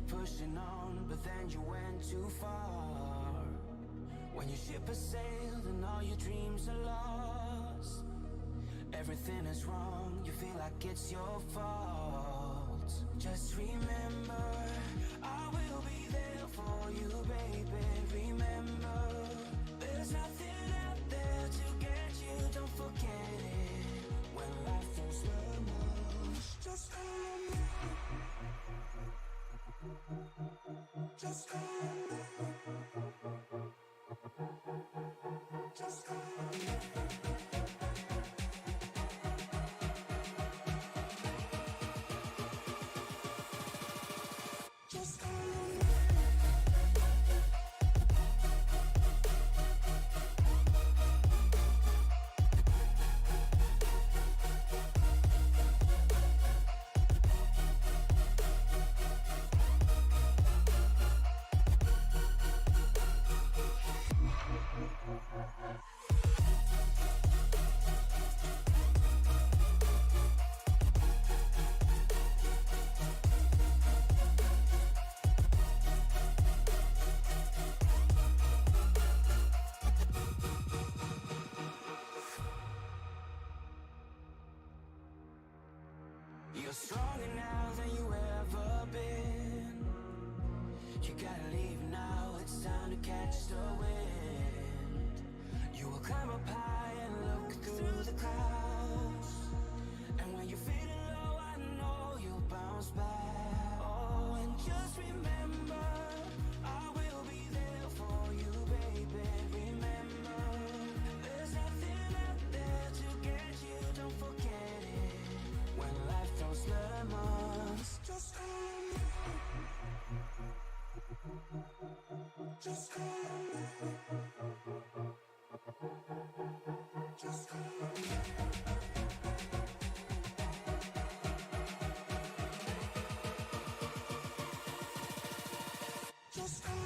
pushing on, but then you went too far. When your ship has sailed and all your dreams are lost, everything is wrong, you feel like it's your fault. Just remember, I will be there for you, baby. Remember, there's nothing out there to get you, don't forget it. When life throws lemons, just call me. Just call me. Just call me. Just call me. You're stronger now than you ever been. You gotta leave now, it's time to catch the wind. You will climb up high and look through the clouds, and when you're feeling low, I know you'll bounce back. Oh, and just remember, I will be there for you, baby. Remember, there's nothing out there to get you, don't forget it. When life throws lemons, just call me. Just call me. Just call me. Just call me.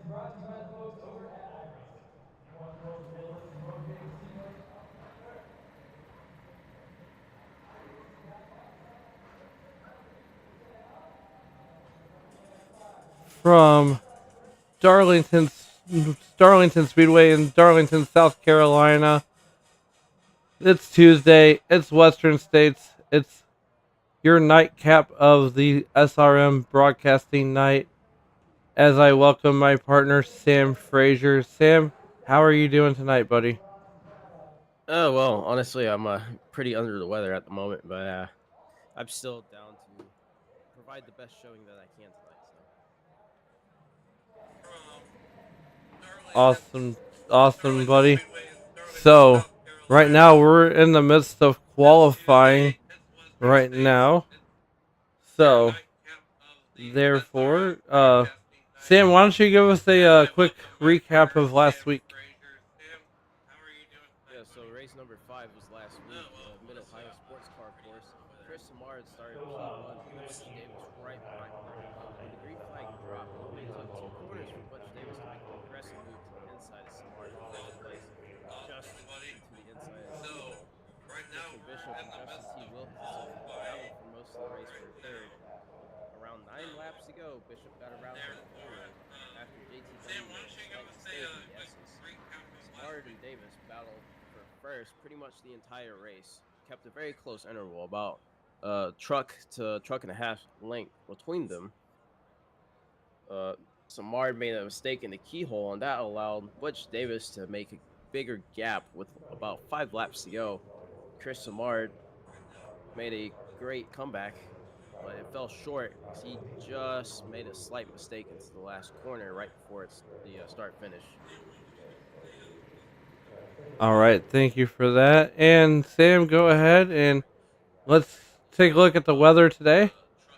Brought to you by the folks over at iRacing. You want the most realistic motivating simulator software? From Darlington, Darlington Speedway in Darlington, South Carolina. It's Tuesday. It's Western States. It's your nightcap of the SRM broadcasting night. As I welcome my partner Sam Frazier. Sam, how are you doing tonight, buddy? Oh well, honestly, I'm pretty under the weather at the moment, but I'm still down to provide the best showing that I can tonight. Awesome, awesome, buddy. So, right now we're in the midst of qualifying right now. So, therefore, Sam, why don't you give us a quick recap of last week? Yeah, so race number 5 was last week, the Mid Ohio Sports Car course. Chris Samard started P1 with Butch Davis right behind him. When the green flag dropped, it took 2 corners for Butch Davis to make a progressive move to the inside of Samard in first place, just into the inside of the keyhole. Christian Bishop and Justin T. Wilkinson battled for most of the race for third. Around 9 laps to go, Bishop got around him forward after JTW slightly stayed in the S's. Samard and Davis battled for first pretty much the entire race. Kept a very close interval, about truck to truck and a half length between them. Samard made a mistake in the keyhole, and that allowed Butch Davis to make a bigger gap with about 5 laps to go. Chris Samard made a great comeback but it fell short because he just made a slight mistake into the last corner right before it's the start finish. All right, thank you for that. And Sam, go ahead and let's take a look at the weather today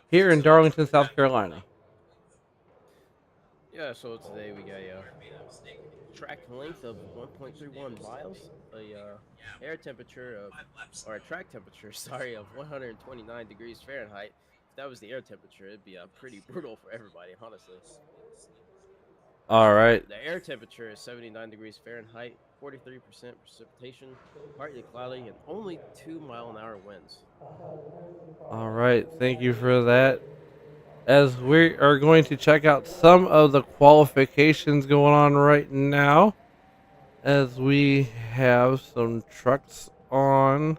here in Darlington, South Carolina. Yeah, so today we got a track length of 1.31 miles, air temperature of, or a track temperature, sorry, of 129 degrees Fahrenheit. If that was the air temperature, it'd be pretty brutal for everybody, honestly. All right. The air temperature is 79 degrees Fahrenheit, 43% precipitation, partly cloudy, and only 2-mile-an-hour winds. All right, thank you for that. As we are going to check out some of the qualifications going on right now, as we have some trucks on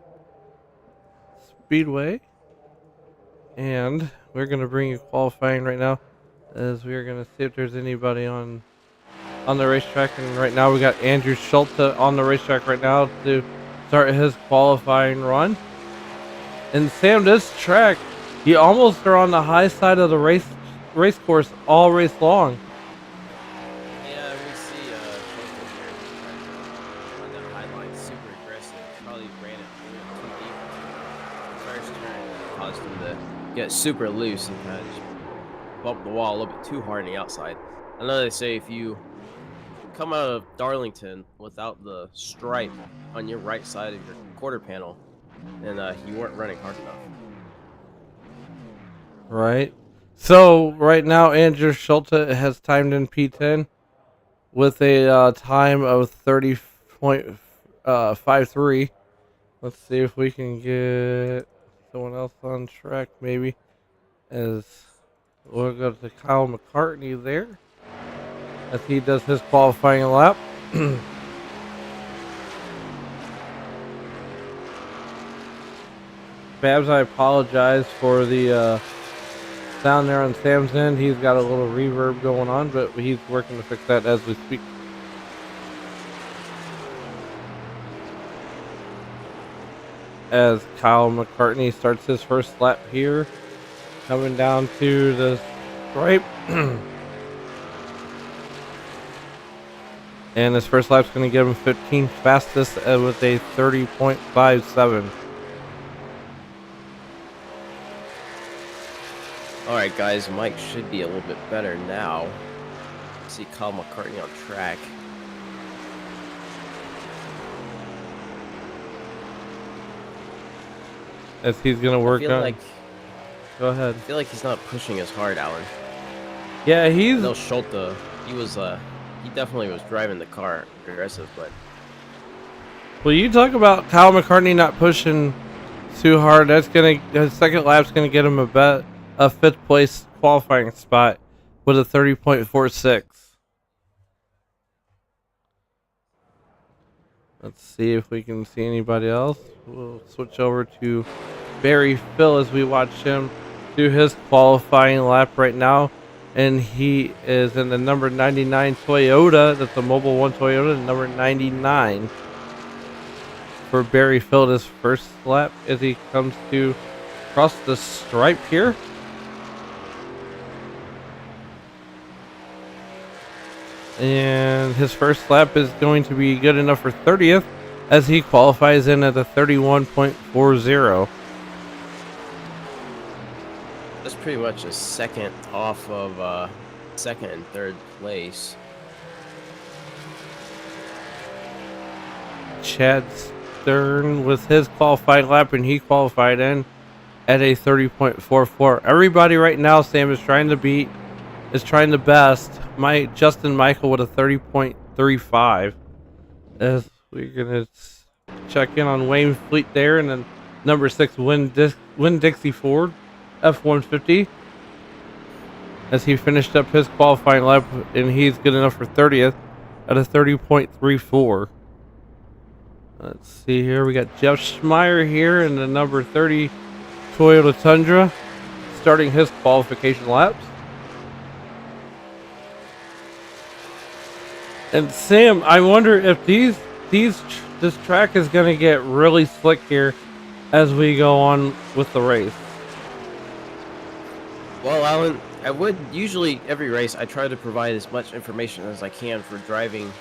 Speedway, and we're going to bring you qualifying right now, as we are going to see if there's anybody on the racetrack. And right now we got Andrew Schulte on the racetrack right now to start his qualifying run. And Sam, this track, you almost are on the high side of the race course all race long. Yeah, we see Schulte here on the high line, super aggressive. Probably ran it a little too deep. First turn caused him to get super loose and kind of just bump the wall a little bit too hard on the outside. I know they say if you come out of Darlington without the stripe on your right side of your quarter panel, then you weren't running hard enough. Right. So right now, Andrew Schulte has timed in P10 with a time of 30.53. Let's see if we can get someone else on track, maybe. As we'll go to Kyle McCartney there, as he does his qualifying lap. Babs, I apologize for the sound there on Sam's end. He's got a little reverb going on, but he's working to fix that as we speak. As Kyle McCartney starts his first lap here, coming down to the stripe. And his first lap's going to give him 15 fastest with a 30.57. Alright guys, Mike should be a little bit better now. See Kyle McCartney on track. As he's going to work on... Like, go ahead. I feel like he's not pushing as hard, Alan. Yeah, he's... No, Schulte, he definitely was driving the car aggressive, but... Well, you talk about Kyle McCartney not pushing too hard. That's going to... His second lap's going to get him a fifth place qualifying spot with a 30.46. Let's see if we can see anybody else. We'll switch over to Barry Phil as we watch him do his qualifying lap right now. And he is in the number 99 Toyota. That's a Mobile 1 Toyota, number 99 for Barry Phil his first lap as he comes to cross the stripe here. And his first lap is going to be good enough for 30th as he qualifies in at a 31.40. That's pretty much a second off of second and third place. Chad Stern with his qualified lap, and he qualified in at a 30.44. Everybody right now, Sam, is trying the best. Justin Michael with a 30.35. As we're going to check in on Wayne Fleet there, and then number 6, Win Dixie Ford, F-150. As he finished up his qualifying lap, and he's good enough for 30th at a 30.34. Let's see here. We got Jeff Schmeier here in the number 30 Toyota Tundra, starting his qualification laps. And Sam, I wonder if this track is going to get really slick here as we go on with the race. Well, Alan, I would usually every race I try to provide as much information as I can for driving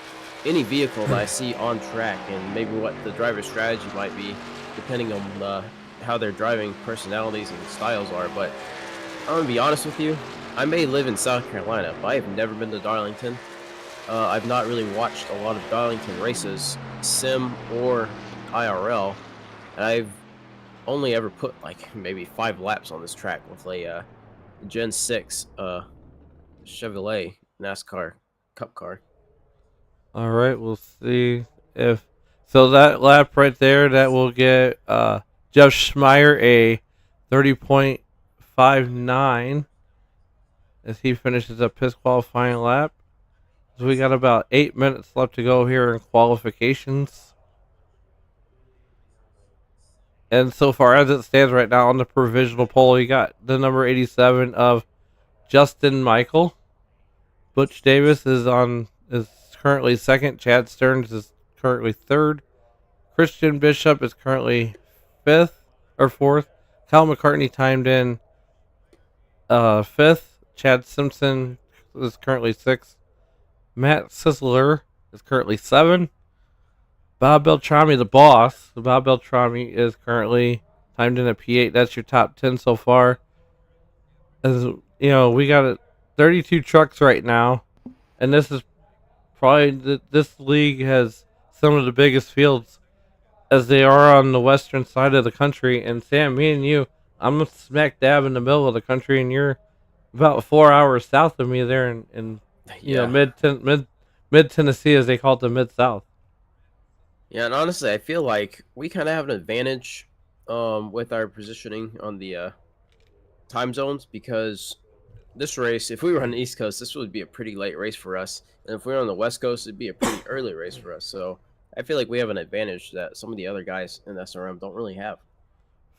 any vehicle that I see on track, and maybe what the driver's strategy might be, depending on how their driving personalities and styles are. But I'm gonna be honest with you, I may live in South Carolina, but I have never been to Darlington. I've not really watched a lot of Darlington races, sim or IRL, and I've only ever put like maybe 5 laps on this track with a Gen 6 Chevrolet NASCAR Cup car. All right, we'll see if so that lap right there that will get Jeff Schmeier a 30.59 as he finishes up his qualifying lap. So we got about 8 minutes left to go here in qualifications. And so far as it stands right now on the provisional poll, you got the number 87 of Justin Michael. Butch Davis is currently second. Chad Stearns is currently third. Christian Bishop is currently fifth or fourth. Kyle McCartney timed in fifth. Chad Simpson is currently sixth. Matt Sisler is currently seven. Bob Beltrami, the boss. Bob Beltrami is currently timed in at P8. That's your top 10 so far. As you know, we got 32 trucks right now, and this is probably this league has some of the biggest fields as they are on the western side of the country. And Sam, me and you, I'm smack dab in the middle of the country, and you're about 4 hours south of me there in mid Tennessee, as they call it, the mid South. Yeah, and honestly, I feel like we kind of have an advantage with our positioning on the time zones, because this race, if we were on the East Coast, this would be a pretty late race for us. And if we were on the West Coast, it'd be a pretty early race for us. So I feel like we have an advantage that some of the other guys in SRM don't really have.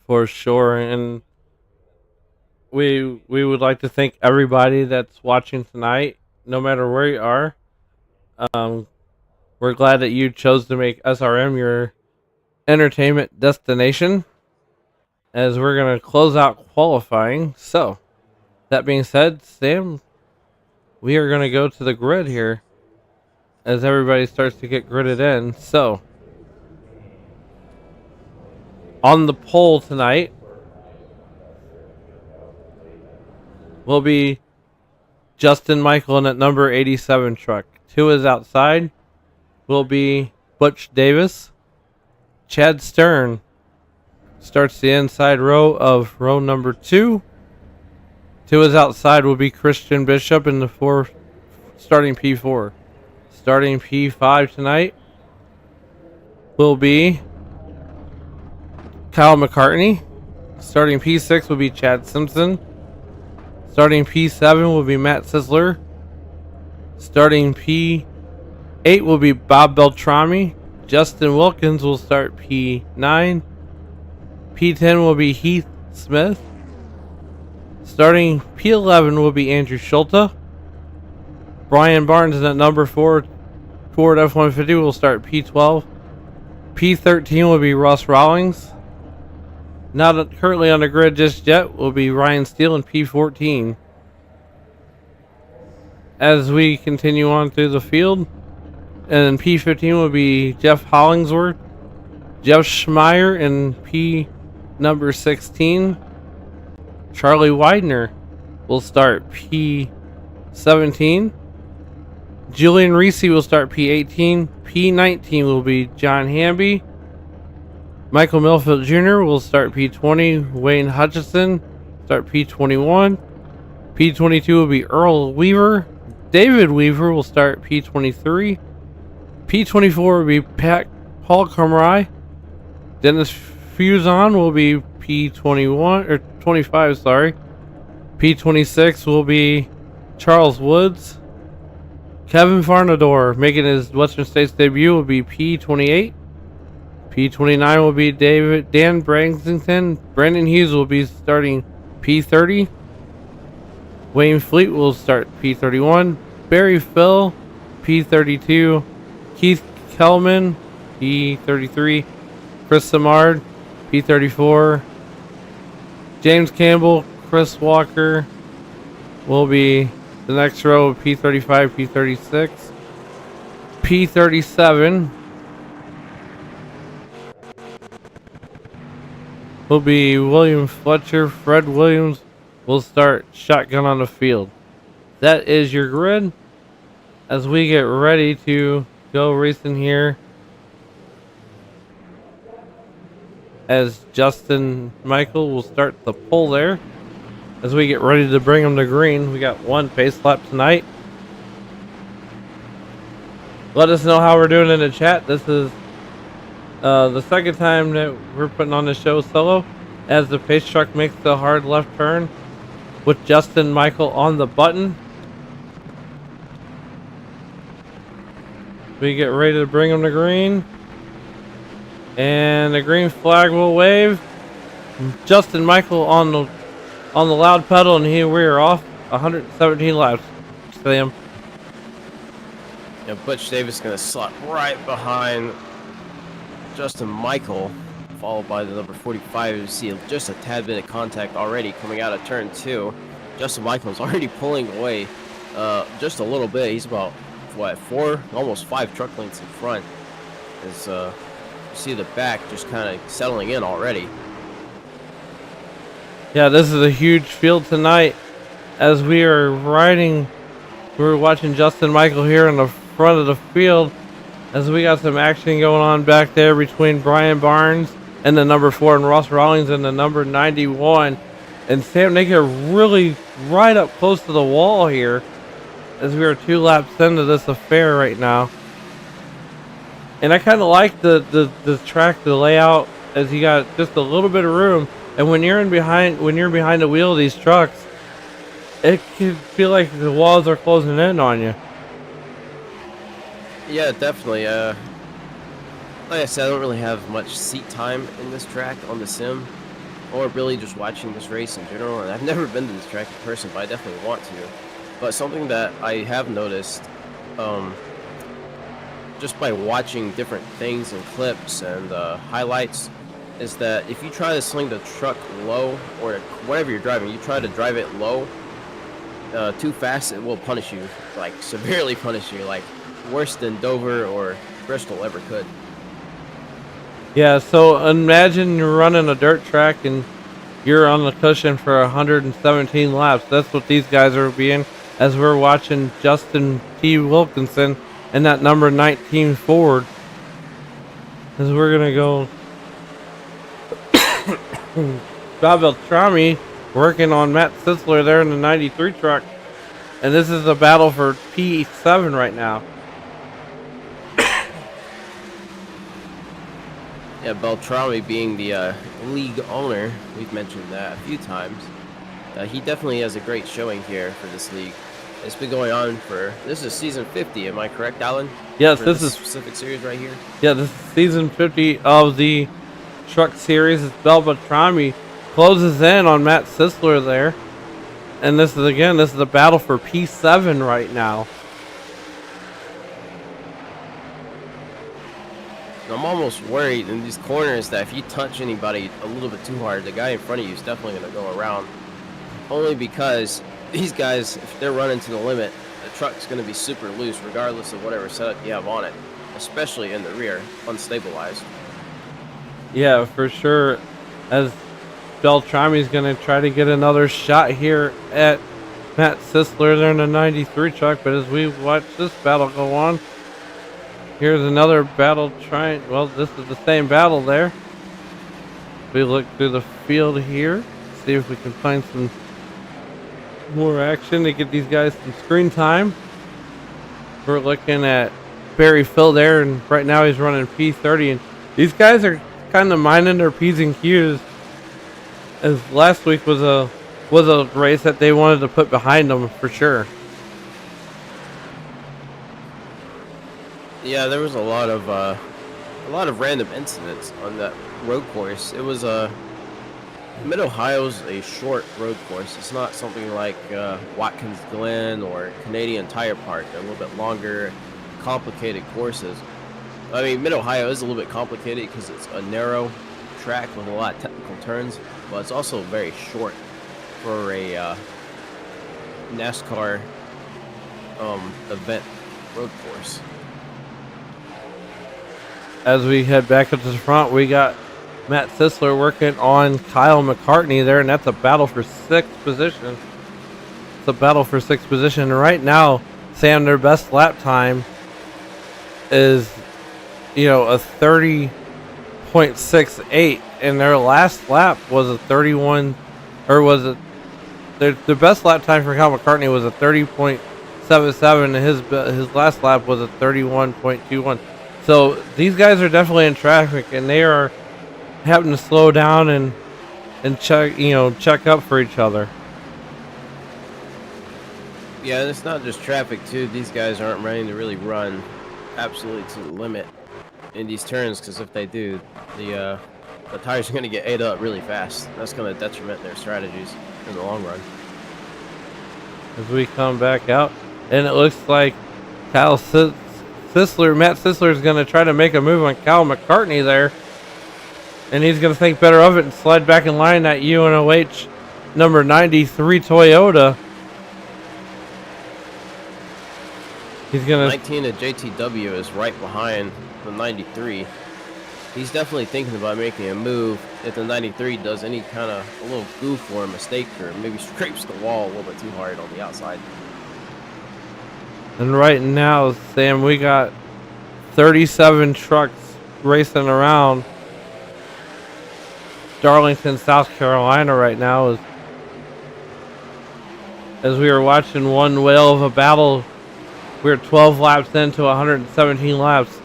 For sure. And we would like to thank everybody that's watching tonight, no matter where you are. We're glad that you chose to make SRM your entertainment destination, as we're going to close out qualifying. So, that being said, Sam, we are going to go to the grid here as everybody starts to get gridded in. So, on the pole tonight will be Justin Michael in that number 87 truck. 2 is outside. Will be Butch Davis. Chad Stern starts the inside row of row number 2. 2 is outside will be Christian Bishop in the starting P4. Starting P5 tonight will be Kyle McCartney. Starting P6 will be Chad Simpson. Starting P7 will be Matt Sisler. Starting P8 will be Bob Beltrami. Justin Wilkins will start P9. P10 will be Heath Smith. Starting P11 will be Andrew Schulte. Brian Barnes in at number 4 Ford F-150 will start P12. P13 will be Russ Rawlings. Not currently on the grid just yet will be Ryan Steele in P14. As we continue on through the field, and P15 will be Jeff Hollingsworth. Jeff Schmeier in P number 16. Charlie Widener will start P17. Julian Reese will start P18. P19 will be John Hamby. Michael Milfield Jr. will start P20. Wayne Hutchison start P21. P22 will be Earl Weaver. David Weaver will start P23. P24 will be Paul Comrie. Dennis Fuson will be P21 or 25, sorry. P26 will be Charles Woods. Kevin Farnador, making his Western States debut, will be P28. P29 will be Dan Bransington. Brandon Hughes will be starting P30. Wayne Fleet will start P31. Barry Phil, P32. Keith Kellman, P33. Chris Samard, P34. James Campbell, Chris Walker, will be the next row of P35, P36, P37 will be William Fletcher. Fred Williams will start shotgun on the field. That is your grid as we get ready to go racing here. As Justin Michael will start the pole there. As we get ready to bring him to green, we got one pace lap tonight. Let us know how we're doing in the chat. This is the second time that we're putting on the show solo as the pace truck makes the hard left turn with Justin Michael on the button. We get ready to bring him to green. And the green flag will wave. Justin Michael on the loud pedal, and here we are off 117 laps. Sam. Yeah, Butch Davis going to slot right behind Justin Michael, followed by the number 45. You see just a tad bit of contact already coming out of turn 2. Justin Michael's already pulling away just a little bit. He's about, what, 4, almost 5 truck lengths in front. As you see the back just kind of settling in already. Yeah, this is a huge field tonight as we are riding. We're watching Justin Michael here in the front of the field as we got some action going on back there between Brian Barnes and the number 4 and Ross Rawlings and the number 91. And Sam, they get really right up close to the wall here as we are 2 laps into this affair right now. And I kind of like the track, the layout, as you got just a little bit of room. And when you're behind the wheel of these trucks, it can feel like the walls are closing in on you. Yeah, definitely. Like I said, I don't really have much seat time in this track on the sim, or really just watching this race in general. And I've never been to this track in person, but I definitely want to. But something that I have noticed, just by watching different things and clips and highlights, is that if you try to swing the truck low, or whatever you're driving, you try to drive it low too fast, it will punish you, like severely punish you, like worse than Dover or Bristol ever could. Yeah, so imagine you're running a dirt track and you're on the cushion for 117 laps. That's what these guys are being as we're watching Justin T. Wilkinson and that number 19 Ford. As we're going to go Bob Beltrami working on Matt Sisler there in the 93 truck. And this is a battle for P7 right now. Yeah, Beltrami being the league owner, we've mentioned that a few times. He definitely has a great showing here for this league. It's been going on for, this is season 50, am I correct, Alan? Yes, for this is specific series right here. Yeah, this is season 50 of the truck series. It's Beltrami closes in on Matt Sisler there. And this is a battle for P7 right now. I'm almost worried in these corners that if you touch anybody a little bit too hard, the guy in front of you is definitely going to go around. Only because these guys, if they're running to the limit, the truck's going to be super loose regardless of whatever setup you have on it, especially in the rear, unstabilized. Yeah, for sure. As Beltrami's going to try to get another shot here at Matt Sisler there in the 93 truck. But as we watch this battle go on, here's another battle trying. Well, this is the same battle there. We look through the field here, see if we can find some more action to get these guys some screen time. We're looking at Barry Phil there, and right now he's running P30. And these guys are kind of minding their P's and Q's, as last week was a race that they wanted to put behind them for sure. Yeah, there was a lot of random incidents on that road course. It was Mid-Ohio's a short road course. It's not something like Watkins Glen or Canadian Tire Park. They're a little bit longer, complicated courses. I mean, Mid-Ohio is a little bit complicated because it's a narrow track with a lot of technical turns, but it's also very short for a NASCAR event road course. As we head back up to the front, we got Matt Sisler working on Kyle McCartney there, and that's a battle for sixth position. It's a battle for sixth position. And right now, Sam, their best lap time is, a 30.68, and their last lap was a 31, or was it? The best lap time for Kyle McCartney was a 30.77, and his last lap was a 31.21. So these guys are definitely in traffic, and they are having to slow down and check up for each other. Yeah, and it's not just traffic too. These guys aren't ready to really run absolutely to the limit in these turns, because if they do, the tires are going to get ate up really fast. That's going to detriment their strategies in the long run. As we come back out, and it looks like Matt Sisler is going to try to make a move on Kyle McCartney there, and he's going to think better of it and slide back in line at UNOH number 93 Toyota. He's going to 19 at JTW is right behind the 93. He's definitely thinking about making a move if the 93 does any kind of a little goof or a mistake, or maybe scrapes the wall a little bit too hard on the outside. And right now, Sam, we got 37 trucks racing around Darlington, South Carolina right now. As we are watching one whale of a battle. We're 12 laps into 117 laps.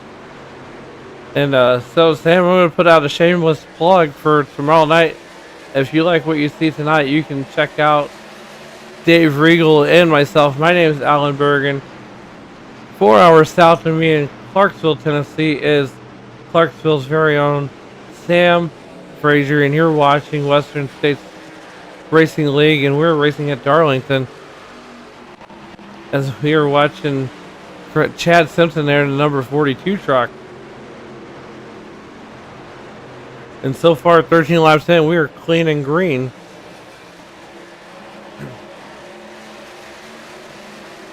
And so, Sam, I'm going to put out a shameless plug for tomorrow night. If you like what you see tonight, you can check out Dave Regal and myself. My name is Alan Bergen. 4 hours south of me in Clarksville, Tennessee is Clarksville's very own Sam Frazier, and you're watching Western States Racing League, and we're racing at Darlington. As we are watching Chad Simpson there in the number 42 truck. And so far, 13 laps in, we are clean and green.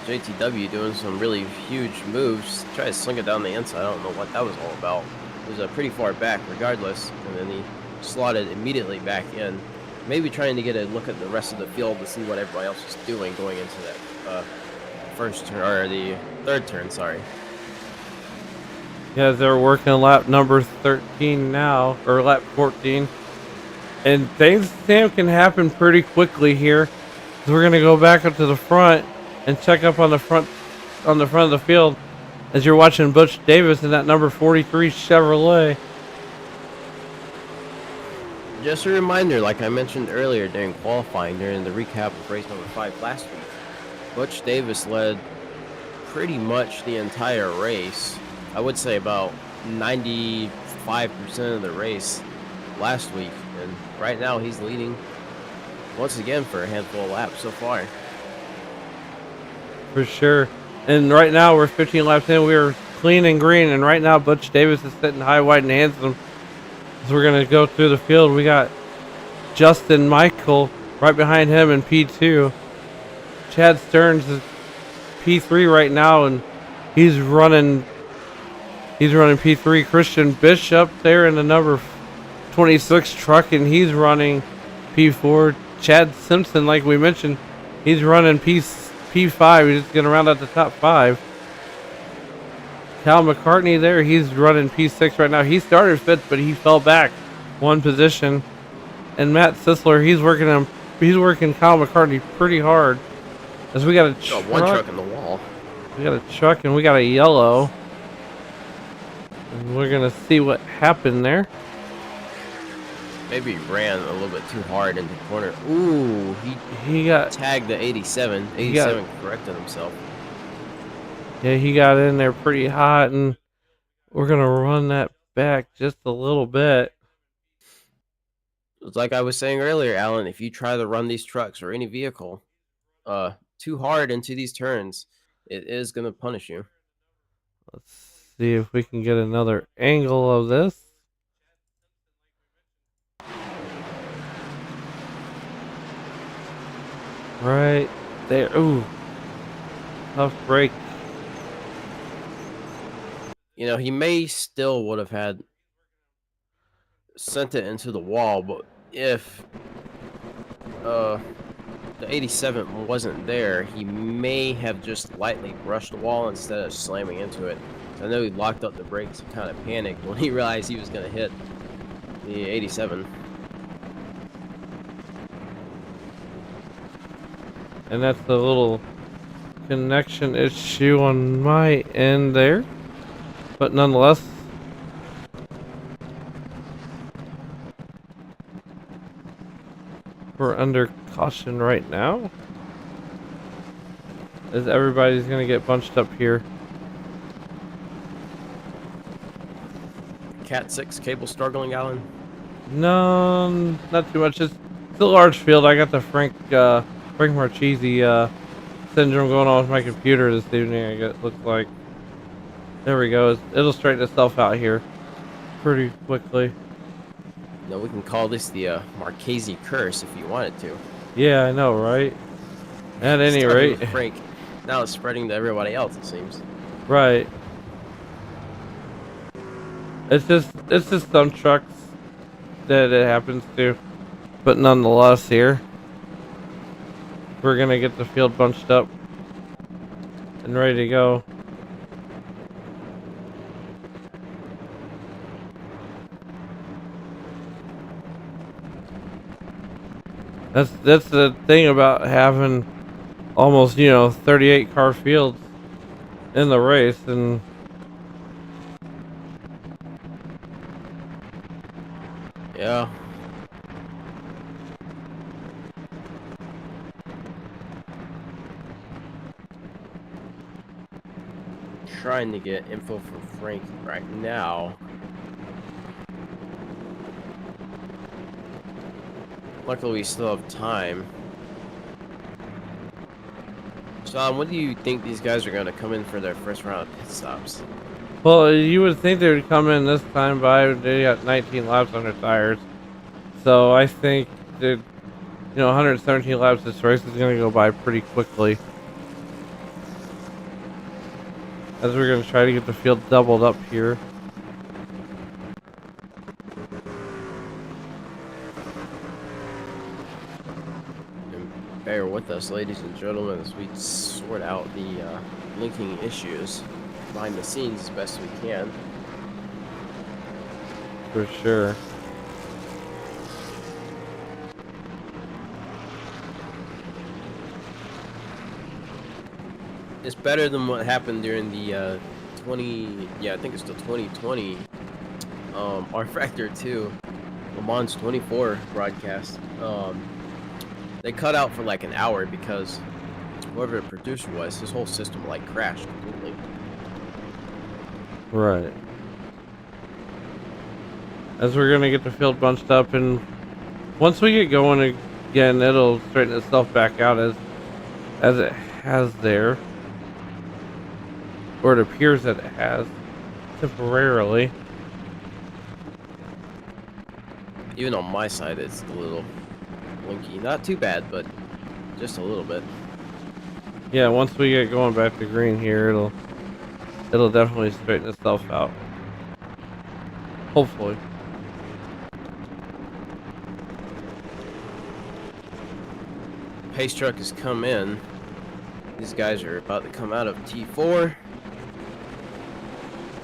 JTW doing some really huge moves. Try to sling it down the inside. I don't know what that was all about. It was pretty far back regardless. And then he slotted immediately back in. Maybe trying to get a look at the rest of the field to see what everybody else is doing going into that first turn, or the third turn, sorry. Yeah, they're working lap number 13 now, or lap 14. And things, Sam, can happen pretty quickly here. So we're going to go back up to the front and check up on the front of the field as you're watching Butch Davis in that number 43 Chevrolet. Just a reminder, like I mentioned earlier during qualifying, during the recap of race number 5 last week, Butch Davis led pretty much the entire race. I would say about 95% of the race last week. And right now he's leading once again for a handful of laps so far. For sure. And right now we're 15 laps in. We're clean and green. And right now Butch Davis is sitting high, wide, and handsome. So we're going to go through the field. We got Justin Michael right behind him in P2. Chad Stearns is P3 right now, and he's running P3. Christian Bishop there in the number 26 truck, and he's running P4. Chad Simpson, like we mentioned, he's running P5. He's going to round out the top 5. Cal McCartney there, he's running P6 right now. He started 5th, but he fell back one position. And Matt Sisler, he's working Kyle McCartney pretty hard. As we got a truck. One truck in the wall. We got a truck and we got a yellow. And we're going to see what happened there. Maybe he ran a little bit too hard into the corner. Ooh, he got tagged the 87. 87 corrected himself. Yeah, he got in there pretty hot, and we're going to run that back just a little bit. It's like I was saying earlier, Alan, if you try to run these trucks or any vehicle too hard into these turns, it is going to punish you. Let's see if we can get another angle of this. Right there. Ooh, tough break. You know, he may still would have had sent it into the wall, but if the 87 wasn't there, he may have just lightly brushed the wall instead of slamming into it. So I know he locked up the brakes and kind of panicked when he realized he was going to hit the 87. And that's a little connection issue on my end there. But nonetheless, we're under caution right now, as everybody's gonna get bunched up here. Cat 6 cable struggling, Alan? No, not too much. It's a large field. I got the Frank Marchese syndrome going on with my computer this evening. I guess it looks like. There we go. It'll straighten itself out here pretty quickly. No, we can call this the Marchese curse if you wanted to. Yeah, I know, right? At any Started rate, with Frank, now it's spreading to everybody else, it seems. right. It's just some trucks that it happens to, but nonetheless, here we're gonna get the field bunched up and ready to go. That's the thing about having almost 38 car fields in the race, and Yeah. Trying to get info from Frank right now. Luckily, we still have time. So, what do you think these guys are going to come in for their first round of pit stops? well, you would think they would come in this time, but they got 19 laps on their tires, so I think that 117 laps. This race is going to go by pretty quickly, as we're going to try to get the field doubled up here. And bear with us, ladies and gentlemen, as we sort out the linking issues behind the scenes as best we can. For sure. It's better than what happened during the I think it's the 2020 R Factor 2 Le Mans 24 broadcast. They cut out for like an hour because whoever the producer was, his whole system like crashed completely. Right. As we're gonna get the field bunched up, and once we get going again, it'll straighten itself back out as it has there, or it appears that it has temporarily. Even on my side, it's a little blinky. Not too bad, but just a little bit. Yeah, once we get going back to green here, it'll definitely straighten itself out. Hopefully. Pace truck has come in. These guys are about to come out of T4.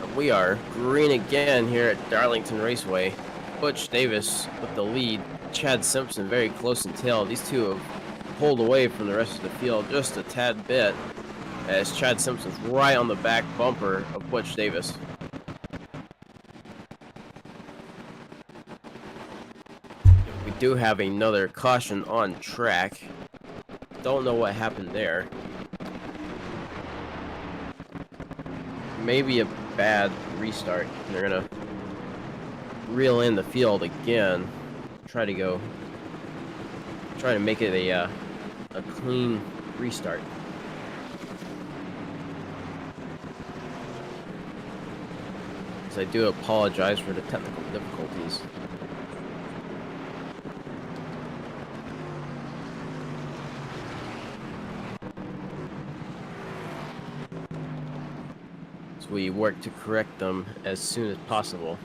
And we are green again here at Darlington Raceway. Butch Davis with the lead. Chad Simpson very close in tail. These two have pulled away from the rest of the field just a tad bit, as Chad Simpson's right on the back bumper of Butch Davis. We do have another caution on track. Don't know what happened there. Maybe a bad restart. They're gonna reel in the field again. Try to make it a clean restart. So I do apologize for the technical difficulties. So we work to correct them as soon as possible.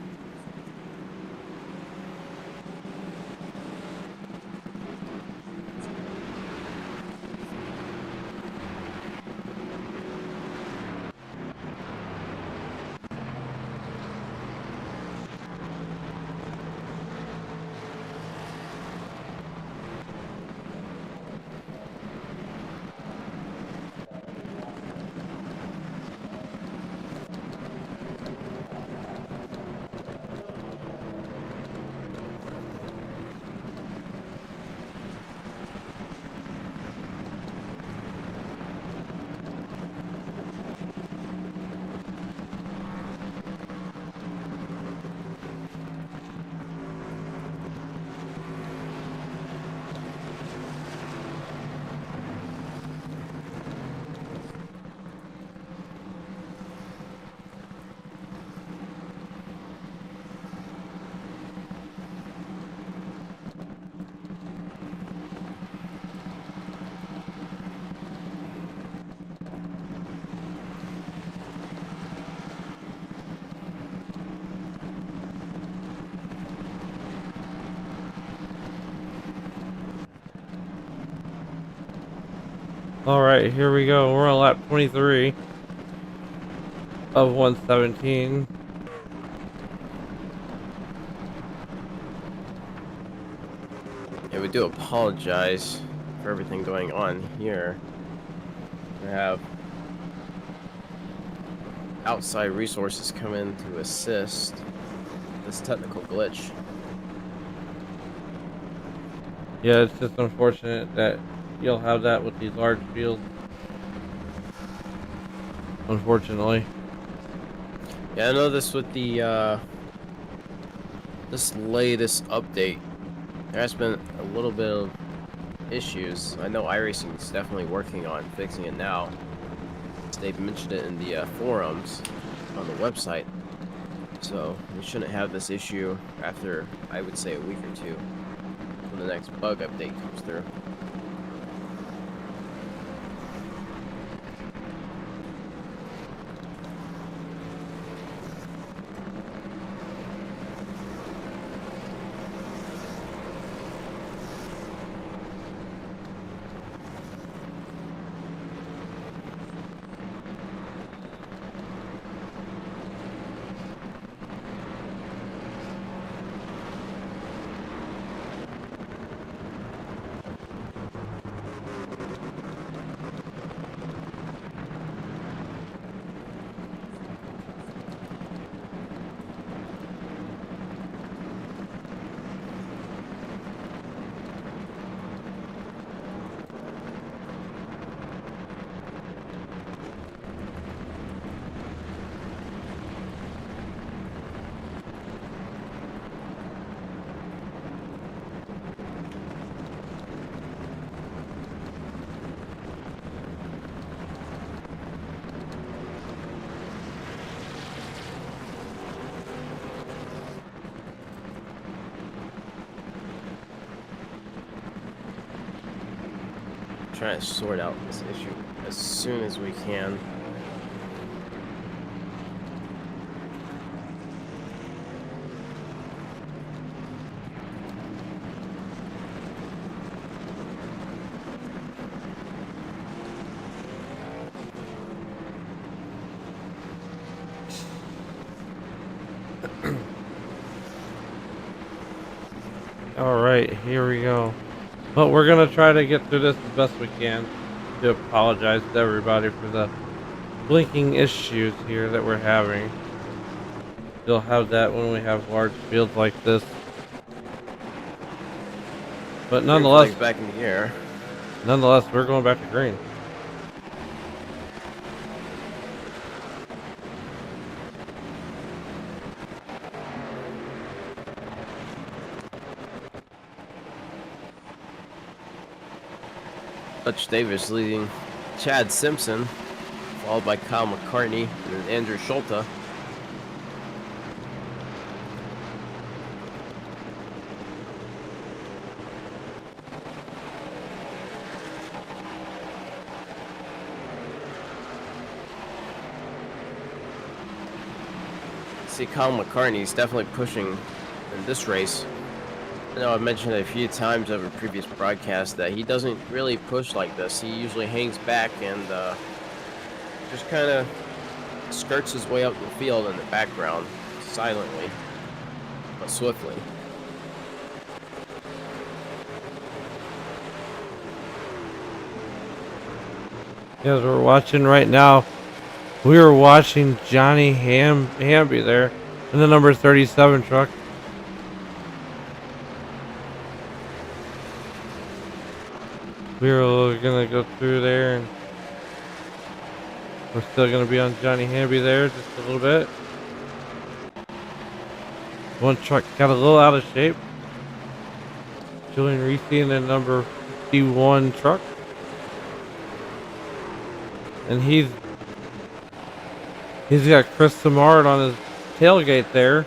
Alright, here we go. We're on lap 23 of 117. Yeah, we do apologize for everything going on here. We have outside resources come in to assist this technical glitch. Yeah, it's just unfortunate that you'll have that with these large fields. Unfortunately. Yeah, I know this with the this latest update. There has been a little bit of issues. I know iRacing is definitely working on fixing it now. They've mentioned it in the forums on the website. So we shouldn't have this issue after, I would say, a week or two when the next bug update comes through. Trying to sort out this issue as soon as we can. Alright, here we go. But we're gonna try to get through this as best we can. To apologize to everybody for the blinking issues here that we're having. You'll have that when we have large fields like this. But nonetheless, Back in the air. nonetheless, we're going back to green. Butch Davis leading Chad Simpson, followed by Kyle McCartney and Andrew Schulte. See, Kyle McCartney's definitely pushing in this race. I know I've mentioned a few times over previous broadcasts that he doesn't really push like this. He usually hangs back and just kind of skirts his way up the field in the background, silently, but swiftly. As we're watching right now, we are watching Johnny Hamby there in the number 37 truck. We're gonna go through there, and we're still gonna be on Johnny Hamby there just a little bit. One truck got a little out of shape. Julian Reese in the number 51 truck. And he's got Chris Samard on his tailgate there.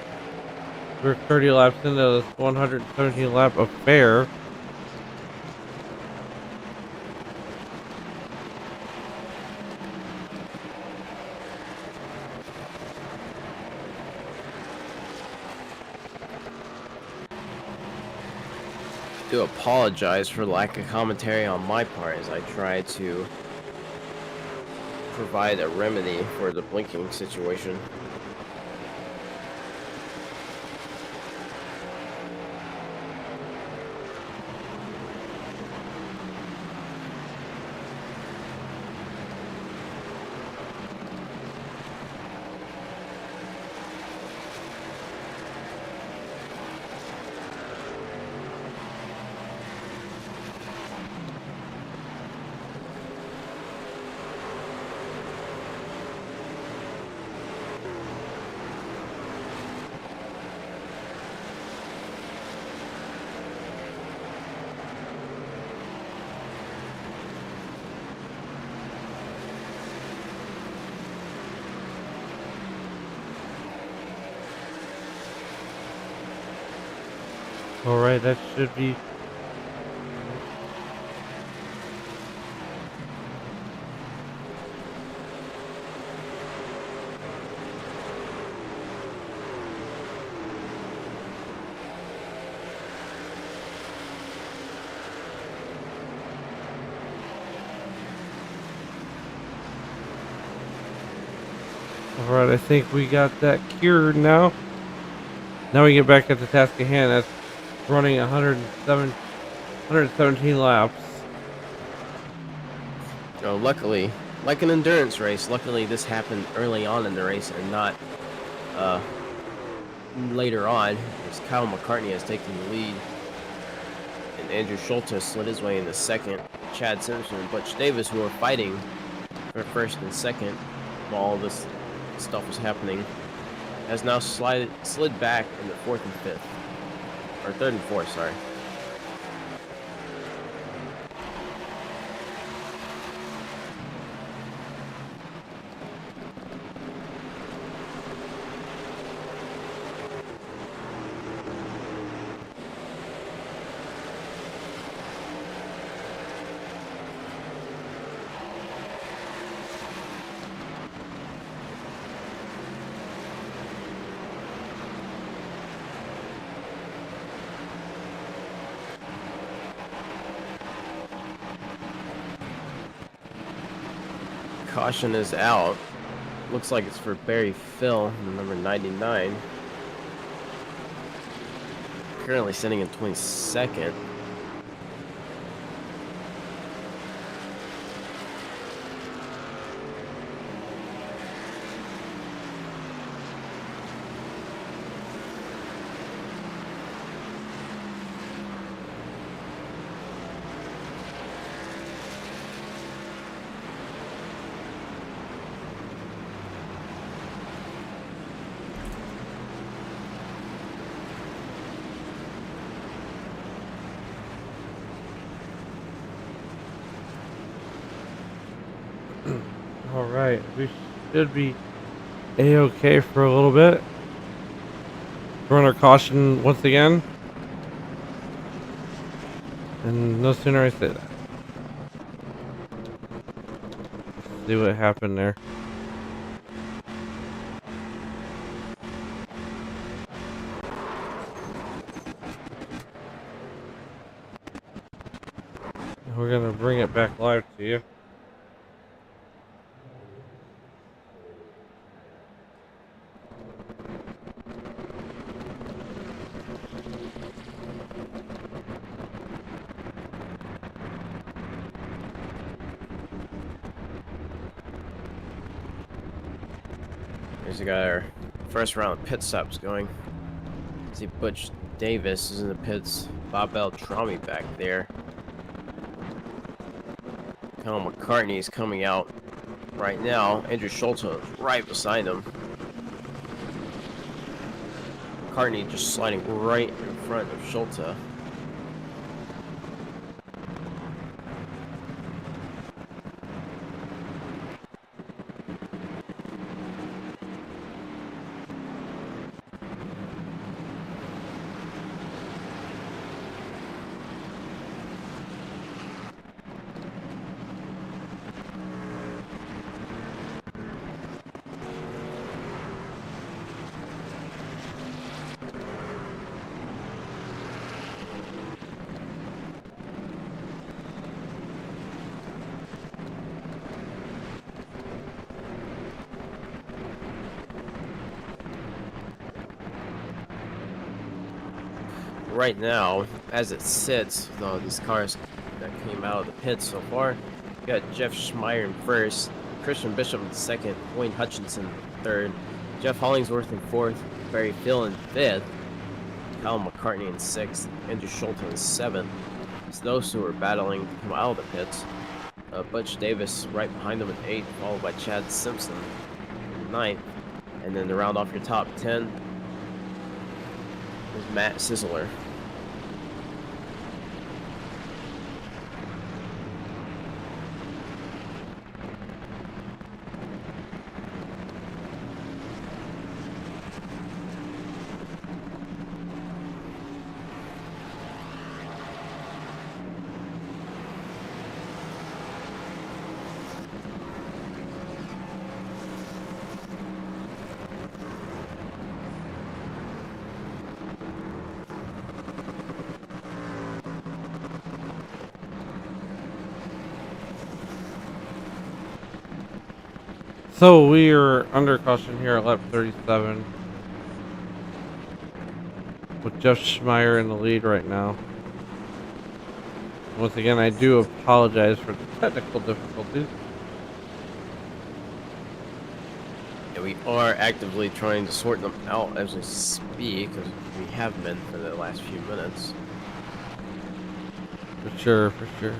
We're 30 laps into this 117 lap affair. I do apologize for lack of commentary on my part as I try to provide a remedy for the blinking situation. Alright, that should be... Alright, I think we got that cured now. Now we get back at the task at hand. That's running 117 laps. Oh, luckily, like an endurance race, luckily this happened early on in the race and not later on, as Kyle McCartney has taken the lead. And Andrew Schultes slid his way into second. Chad Simpson and Butch Davis, who were fighting for first and second while all this stuff was happening, has now slid back into fourth and fifth. Or third and fourth, sorry. Caution is out. Looks like it's for Barry Phil, number 99. Currently sitting in 22nd. Alright, we should be A-okay for a little bit. Runner caution once again. And no sooner I say that. Let's see what happened there. We're gonna bring it back live to you. Here's we got our first round of pit stops going. See Butch Davis is in the pits. Bob Beltrami back there. Kyle McCartney is coming out right now. Andrew Schultz is right beside him. McCartney just sliding right in front of Schultz. Right now, as it sits, with all these cars that came out of the pits so far, you got Jeff Schmeier in first, Christian Bishop in second, Wayne Hutchinson in third, Jeff Hollingsworth in fourth, Barry Phil in fifth, Kyle McCartney in sixth, Andrew Schultz in seventh. It's those who are battling to come out of the pits. Butch Davis right behind them in eighth, followed by Chad Simpson in ninth, and then to round off your top 10 is Matt Sisler. So we are under caution here at lap 37 with Jeff Schmeier in the lead right now. Once again, I do apologize for the technical difficulties. Yeah, we are actively trying to sort them out as we speak, because we have been for the last few minutes. For sure, for sure.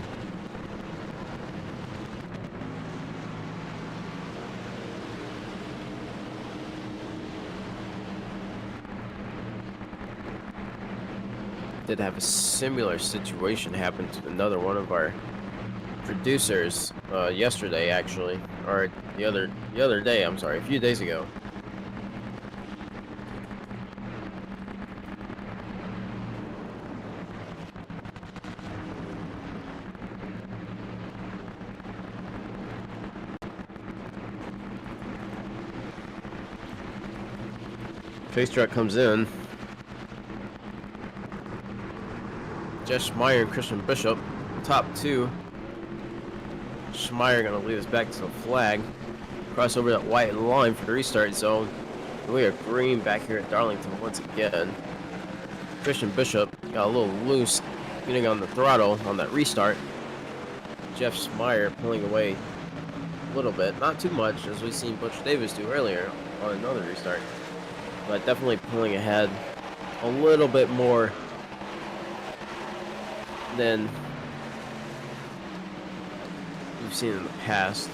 Did have a similar situation happen to another one of our producers yesterday, actually, or the other day. I'm sorry, a few days ago. Chase truck comes in. Jeff Schmeier and Christian Bishop, top two. Schmeier gonna lead us back to the flag. Cross over that white line for the restart zone. And we are green back here at Darlington once again. Christian Bishop got a little loose, getting on the throttle on that restart. Jeff Schmeier pulling away a little bit, not too much, as we've seen Butch Davis do earlier on another restart, but definitely pulling ahead a little bit more than we've seen in the past.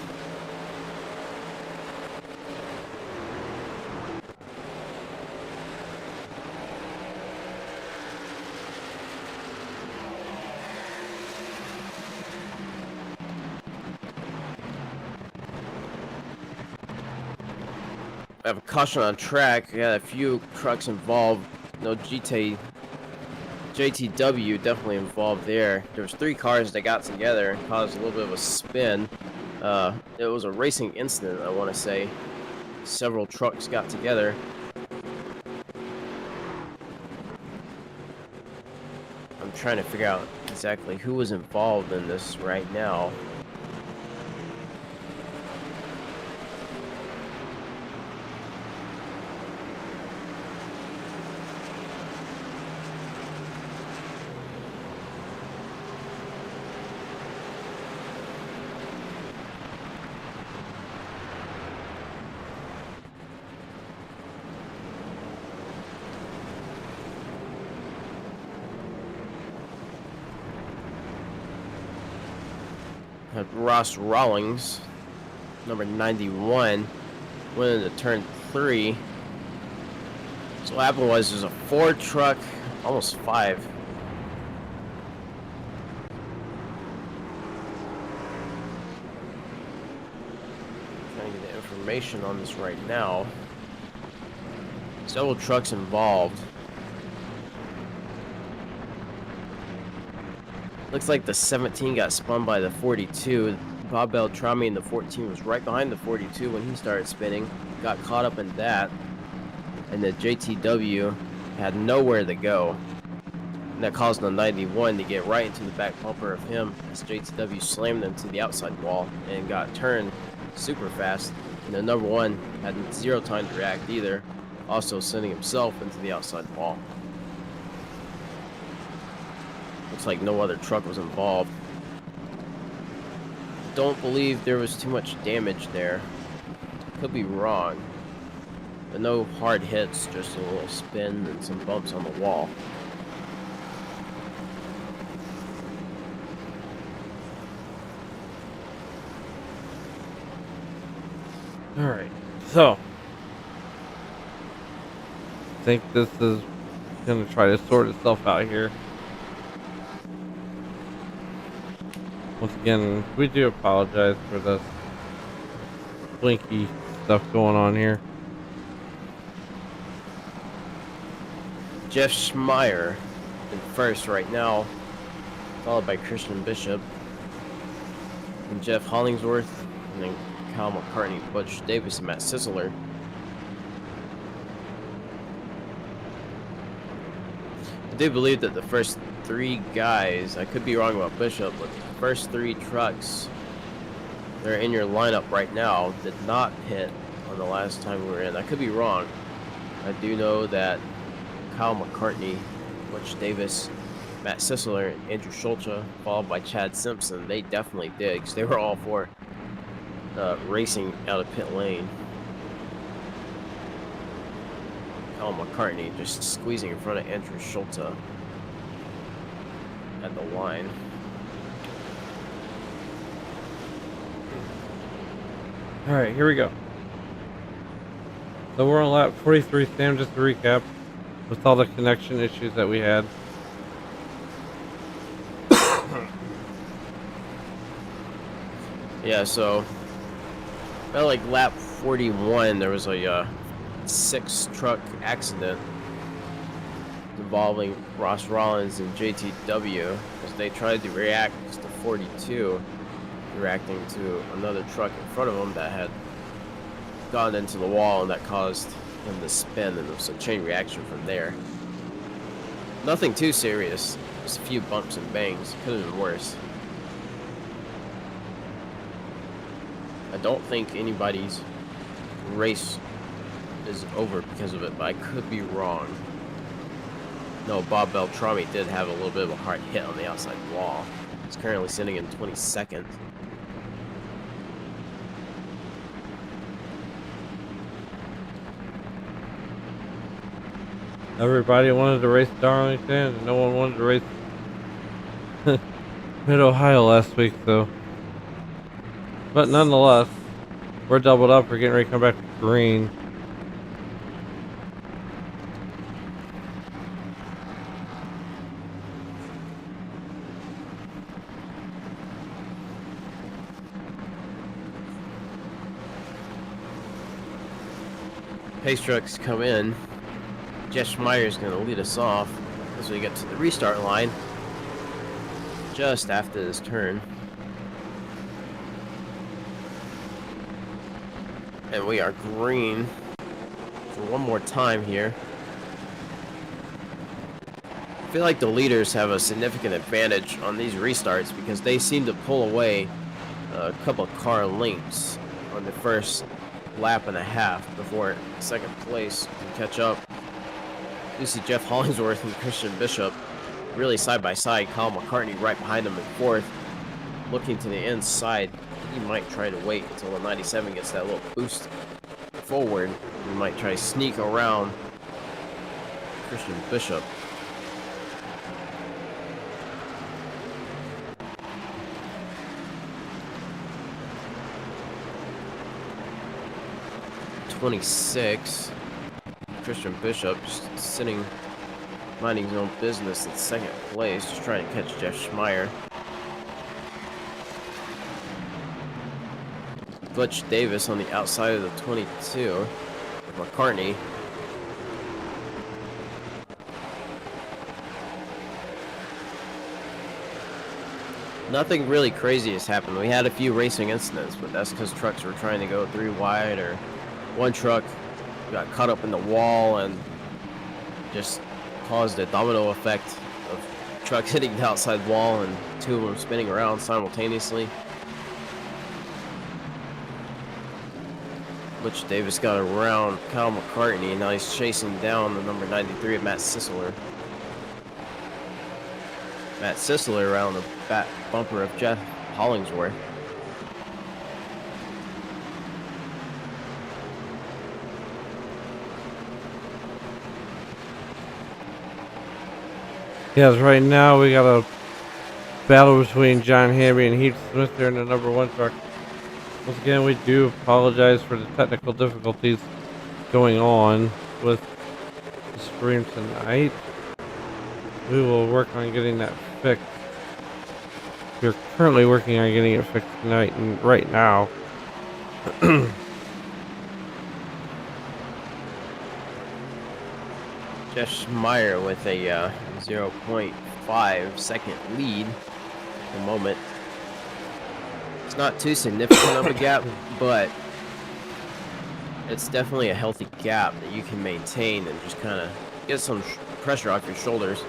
I have a caution on track. I got a few trucks involved. No JTW definitely involved there. There was 3 cars that got together and caused a little bit of a spin. It was a racing incident, I want to say. Several trucks got together. I'm trying to figure out exactly who was involved in this right now. Ross Rawlings, number 91, went into turn 3. So what happened was there's a Ford truck, almost 5. Trying to get the information on this right now. Several trucks involved. Looks like the 17 got spun by the 42. Bob Beltrami in the 14 was right behind the 42 when he started spinning. Got caught up in that. And the JTW had nowhere to go. And that caused the 91 to get right into the back bumper of him as JTW slammed him to the outside wall and got turned super fast. And the number 1 had 0 time to react either, also sending himself into the outside wall. Looks like no other truck was involved. Don't believe there was too much damage there. Could be wrong. But no hard hits, just a little spin and some bumps on the wall. Alright, so I think this is gonna try to sort itself out here. Once again, we do apologize for this blinky stuff going on here. Jeff Schmeier in first right now, followed by Christian Bishop, and Jeff Hollingsworth, and then Kyle McCartney, Butch Davis, and Matt Sisler. I do believe that the first 3 guys, I could be wrong about Bishop, but the first 3 trucks that are in your lineup right now did not pit on the last time we were in. I could be wrong. I do know that Kyle McCartney, Butch Davis, Matt Sisler, and Andrew Schulcha, followed by Chad Simpson, they definitely did, because they were all for racing out of pit lane. Kyle McCartney just squeezing in front of Andrew Schulcha at the line. Alright, here we go. So we're on lap 43, Sam, just to recap, with all the connection issues that we had. Yeah, so about like lap 41, there was a 6-truck accident involving Ross Rollins and JTW as they tried to react to 42 reacting to another truck in front of them that had gone into the wall, and that caused him to spin, and there was a chain reaction from there. Nothing too serious, just a few bumps and bangs. Could have been worse. I don't think anybody's race is over because of it, but I could be wrong. No, Bob Beltrami did have a little bit of a hard hit on the outside wall. He's currently sitting in 22nd. Everybody wanted to race Darlington, and no one wanted to race Mid-Ohio last week, though. But nonetheless, we're doubled up. We're getting ready to come back to green. Pace trucks come in. Jeff Schmeier is going to lead us off as we get to the restart line just after this turn. And we are green for one more time here. feel like the leaders have a significant advantage on these restarts because they seem to pull away a couple of car lengths on the first lap and a half before second place can catch up. You see Jeff Hollingsworth and Christian Bishop really side by side. Kyle McCartney right behind him in fourth, looking to the inside. He might try to wait until the 97 gets that little boost forward. He might try to sneak around Christian Bishop. '26. Christian Bishop just sitting, minding his own business in second place, just trying to catch Jeff Schmeier. Butch Davis on the outside of the 22. McCartney. Nothing really crazy has happened. We had a few racing incidents, but that's because trucks were trying to go 3 wide, or one truck got caught up in the wall and just caused a domino effect of trucks hitting the outside wall and 2 of them spinning around simultaneously. Butch Davis got around Kyle McCartney, and now he's chasing down the number 93 of Matt Sisler. Matt Sisler around the back bumper of Jeff Hollingsworth. Yes, right now we got a battle between John Hamby and Heath Smith there in the number 1 truck. Once again, we do apologize for the technical difficulties going on with the stream tonight. We will work on getting that fixed. We're currently working on getting it fixed tonight and right now. Jeff Schmeier with a 0.5 second lead at the moment. It's not too significant of a gap, but it's definitely a healthy gap that you can maintain and just kind of get some pressure off your shoulders.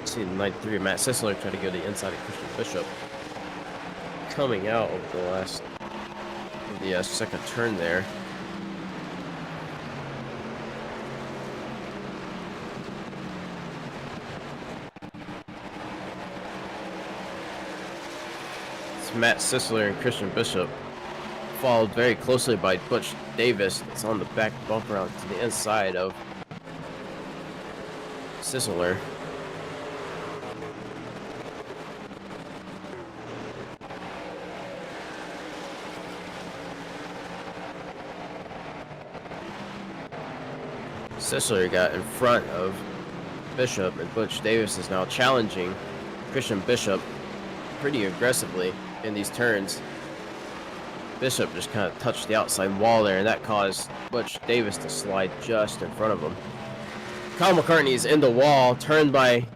See the 93 Matt Sisler try to go to the inside of Christian Bishop. Coming out of the second turn there. It's Matt Sisler and Christian Bishop, followed very closely by Butch Davis. That's on the back bumper out to the inside of Sisler. Sisler got in front of Bishop, and Butch Davis is now challenging Christian Bishop pretty aggressively in these turns. Bishop just kind of touched the outside wall there, and that caused Butch Davis to slide just in front of him. Kyle McCartney is in the wall, turned by,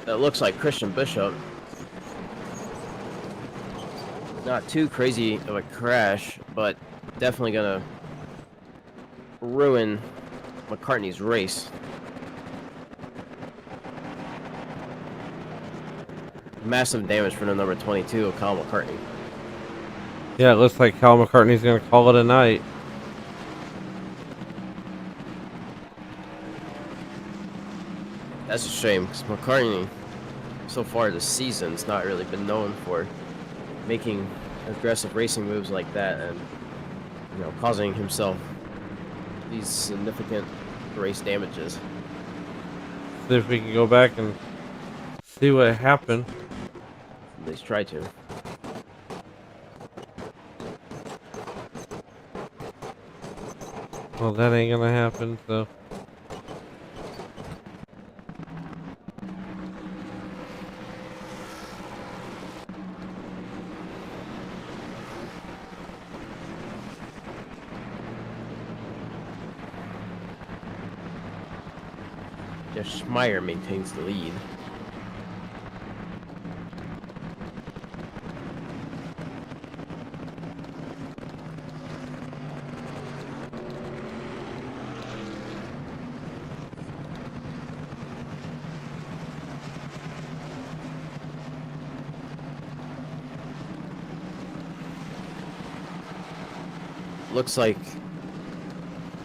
that looks like Christian Bishop. Not too crazy of a crash, but definitely gonna ruin McCartney's race. Massive damage for the number 22 of Kyle McCartney. Yeah, it looks like Kyle McCartney's going to call it a night. That's a shame, because McCartney, so far this season, has not really been known for making aggressive racing moves like that and, you know, causing himself these significant race damages. See if we can go back and see what happened. At least try to. Well, that ain't gonna happen, so. Jeff Schmeier maintains the lead. looks like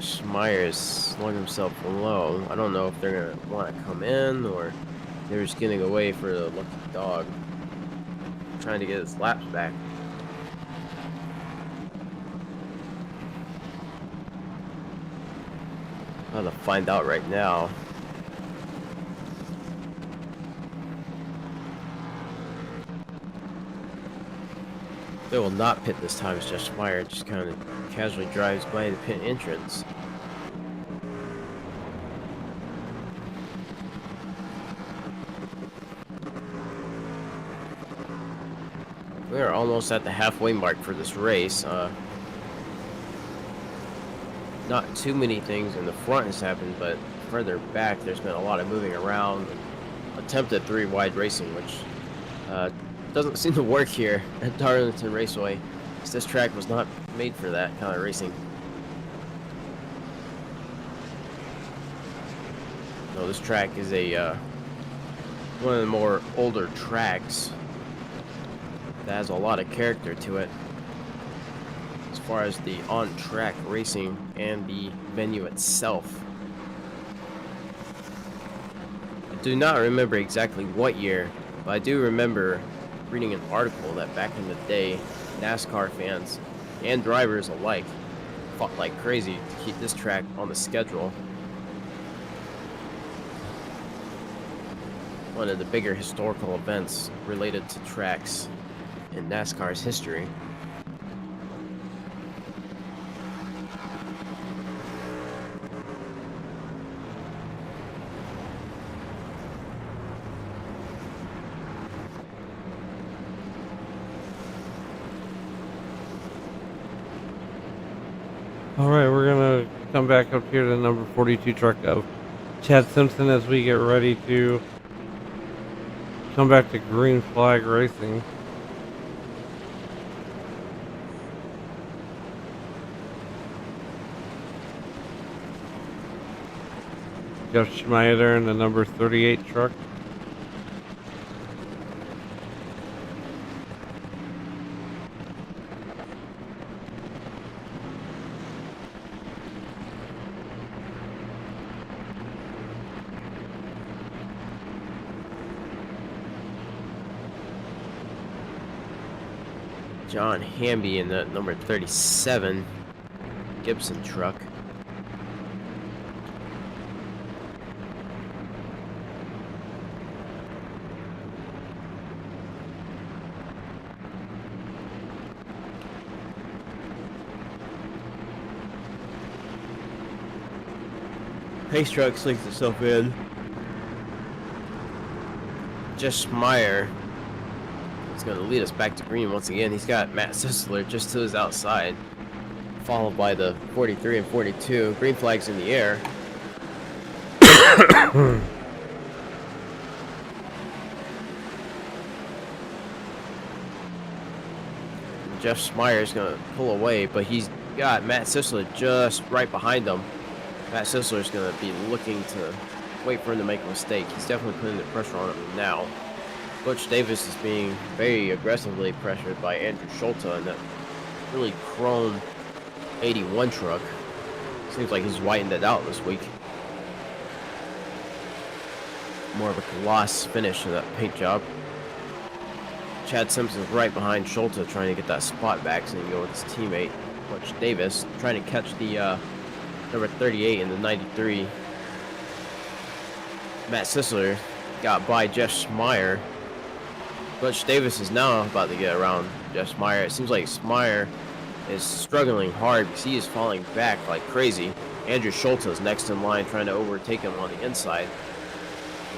Schmeier's slung himself low. I don't know if they're gonna want to come in or they're just getting away for the lucky dog, trying to get his laps back. I'm gonna find out right now. They will not pit this time as Jeff Schmeier just kind of casually drives by the pit entrance. We are almost at the halfway mark for this race. Not too many things in the front has happened, but further back there's been a lot of moving around. Attempted 3-wide racing, which doesn't seem to work here at Darlington Raceway. This track was not made for that kind of racing. No, this track is a one of the more older tracks that has a lot of character to it as far as the on-track racing and the venue itself. I do not remember exactly what year, but I do remember reading an article that back in the day, NASCAR fans and drivers alike fought like crazy to keep this track on the schedule. One of the bigger historical events related to tracks in NASCAR's history. Alright, we're gonna come back up here to the number 42 truck of Chad Simpson as we get ready to come back to Green Flag Racing. Jeff Schneider in the number 38 truck. John Hamby in the number 37 Gibson truck. Pace truck slinks itself in. Jeff Schmeier is going to lead us back to green once again. He's got Matt Sisler just to his outside, followed by the 43 and 42. Green flags in the air. Jeff Schmeier is going to pull away, but he's got Matt Sisler just right behind him. Matt Sisler is going to be looking to wait for him to make a mistake. He's definitely putting the pressure on him now. Butch Davis is being very aggressively pressured by Andrew Schulte in that really chrome 81 truck. Seems like he's whitened it out this week. More of a gloss finish to that paint job. Chad Simpson's right behind Schulte trying to get that spot back so he can go with his teammate Butch Davis, trying to catch the number 38 in the 93. Matt Sisler got by Jeff Schmeier. Butch Davis is now about to get around Jeff Schmeier. It seems like Schmeier is struggling hard because he is falling back like crazy. Andrew Schulte is next in line trying to overtake him on the inside.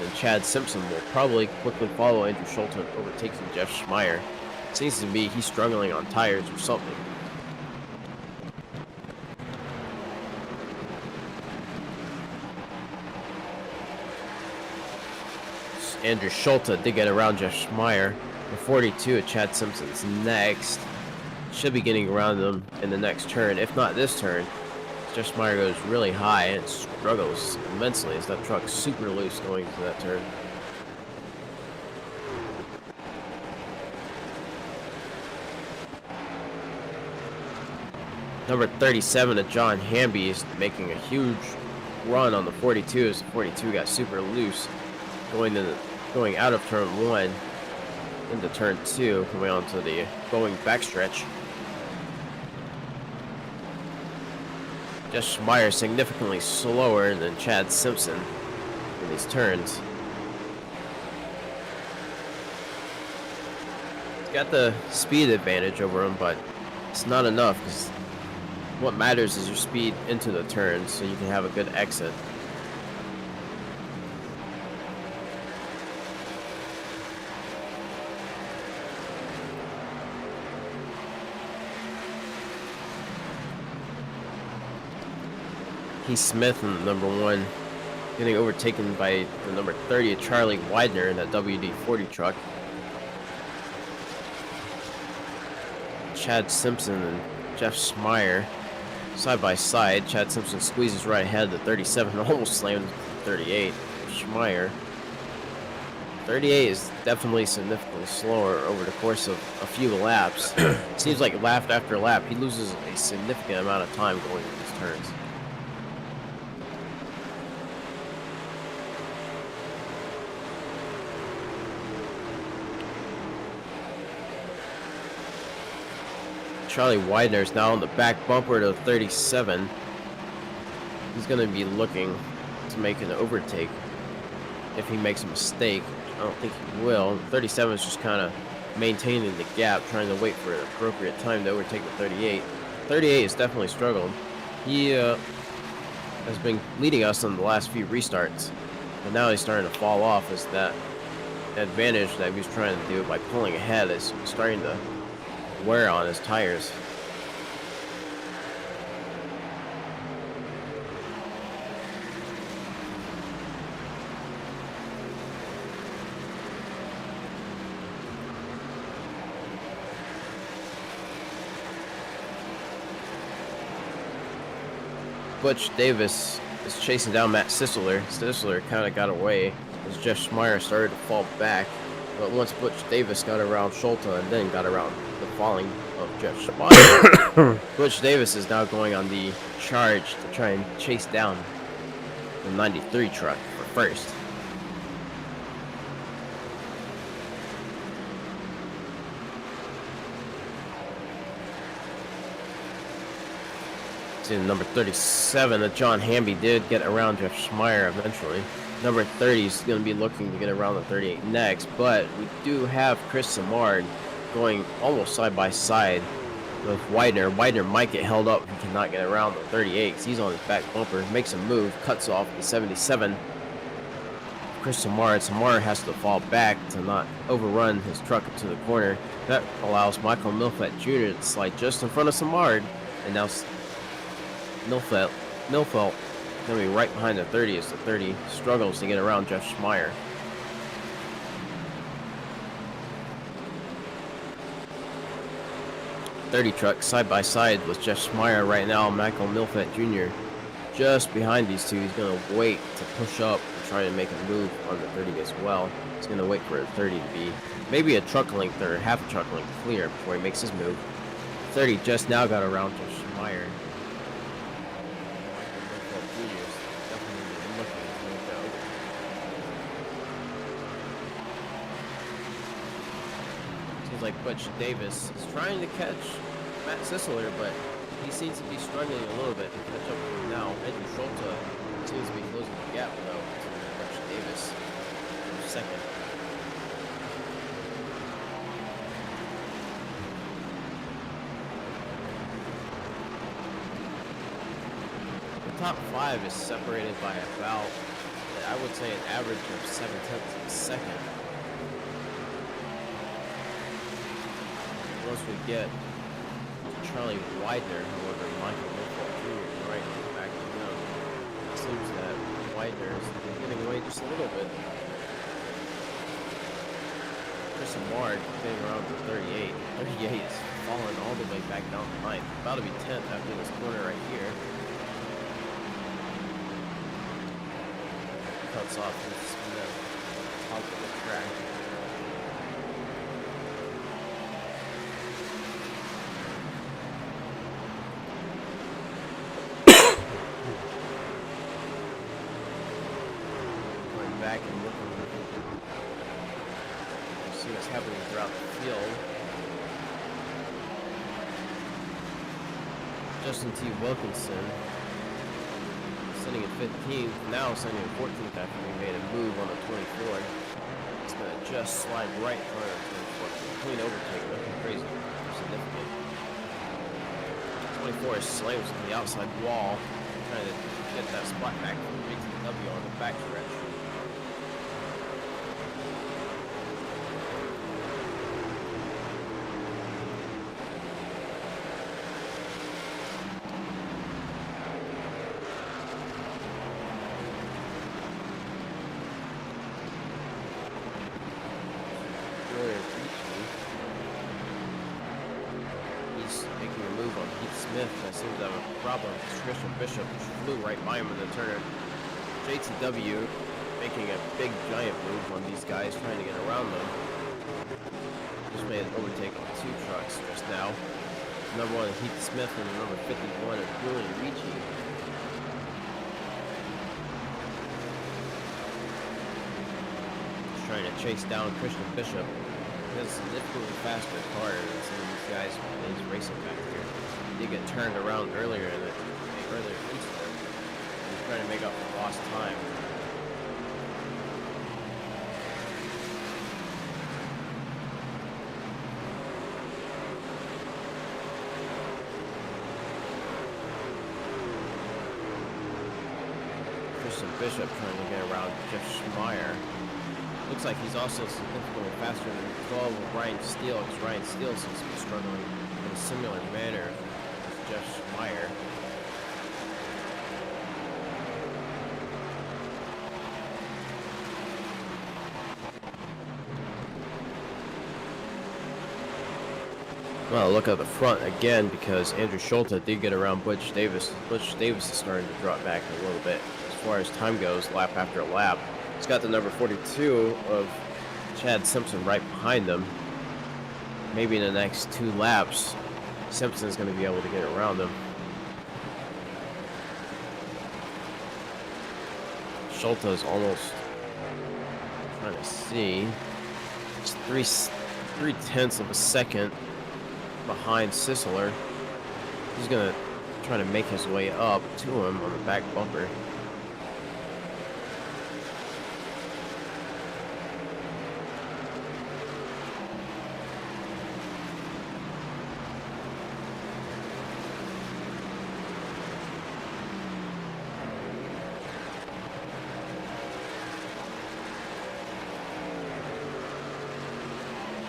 And Chad Simpson will probably quickly follow Andrew Schulte and overtaking Jeff Schmeier. It seems to be he's struggling on tires or something. Andrew Schulte did get around Jeff Schmeier. The 42 at Chad Simpson's next. Should be getting around them in the next turn. If not this turn, Jeff Schmeier goes really high and struggles immensely as that truck's super loose going into that turn. Number 37 of John Hamby is making a huge run on the 42 as the 42 got super loose going out of turn 1 into turn 2, coming onto the going backstretch. Jeff Schmeier significantly slower than Chad Simpson in these turns. He's got the speed advantage over him, but it's not enough because what matters is your speed into the turn so you can have a good exit. Keith Smith in the number 1 getting overtaken by the number 30 Charlie Widener in that WD-40 truck. Chad Simpson and Jeff Schmeier side by side. Chad Simpson squeezes right ahead. The 37 almost slammed 38. Schmeier. 38 is definitely significantly slower over the course of a few laps. Seems like lap after lap, he loses a significant amount of time going in these turns. Charlie Widener is now on the back bumper to 37. He's going to be looking to make an overtake if he makes a mistake. I don't think he will. 37 is just kind of maintaining the gap, trying to wait for an appropriate time to overtake the 38. 38 has definitely struggled. He has been leading us on the last few restarts, but now he's starting to fall off as that advantage that he was trying to do by pulling ahead is starting to wear on his tires. Butch Davis is chasing down Matt Sisler. Sisler kind of got away as Jeff Schmeier started to fall back. But once Butch Davis got around Scholta and then got around the falling of Jeff Schmeier, Butch Davis is now going on the charge to try and chase down the 93 truck for first. See, number 37, John Hamby did get around Jeff Schmeier eventually. Number 30 is going to be looking to get around the 38 next, but we do have Chris Simard going almost side by side with Widener. Widener might get held up and cannot get around the 38 because he's on his back bumper, makes a move, cuts off the 77. Chris Simard. Simard has to fall back to not overrun his truck into the corner. That allows Michael Milfett Jr. to slide just in front of Simard, and now Milfett going to be right behind the 30 as the 30 struggles to get around Jeff Schmeier. .30 truck side by side with Jeff Schmeier right now. Michael Milfett Jr. just behind these two. He's going to wait to push up and try to make a move on the 30 as well. He's going to wait for the 30 to be maybe a truck length or half a truck length clear before he makes his move. 30 just now got around Jeff Schmeier. Like Butch Davis is trying to catch Matt Sisler, but he seems to be struggling a little bit to catch up with him now. Andrew Scholta seems to be closing the gap though to Butch Davis for second. The top five is separated by about, I would say, an average of 7/10 of a second. Once we get to Charlie Widener, however, Michael Milfett Jr. is right back to them. It seems that Widener is getting away just a little bit. Chris Amard getting around to 38. 38 is falling all the way back down to 9th. About to be 10th after this corner right here. Cuts off his top of the track. back and looking. See what's happening throughout the field. Justin T. Wilkinson sitting at 15th, now sitting at 14th after we made a move on the 24. It's going to just slide right in front of the 24. Clean overtake, nothing crazy or significant. 24 slams to the outside wall, trying to get that spot back from W on the back stretch. He's making a move on Heath Smith. That seems to have a problem. Christian Bishop flew right by him in the turn. JTW making a big giant move on these guys, trying to get around them. Just made an overtake on 2 trucks just now. Number 1 Heath Smith and number 51 is Julian Ricci. Just trying to chase down Christian Bishop. He has a significantly faster car than some of these guys when he's racing back here. He did get turned around earlier in the earlier incident. He's trying to make up for lost time. Christian Bishop trying to get around Jeff Schmeier. Looks like he's also significantly faster than 12 with Ryan Steele, because Ryan Steele seems to be struggling in a similar manner as Jeff Schmeier. Well, look at the front again, because Andrew Schulte did get around Butch Davis. Butch Davis is starting to drop back a little bit as far as time goes, lap after lap. He's got the number 42 of Chad Simpson right behind him. Maybe in the next 2 laps, Simpson's going to be able to get around him. Schulte's almost trying to see. It's 3/10 of a second behind Sisler. He's going to try to make his way up to him on the back bumper.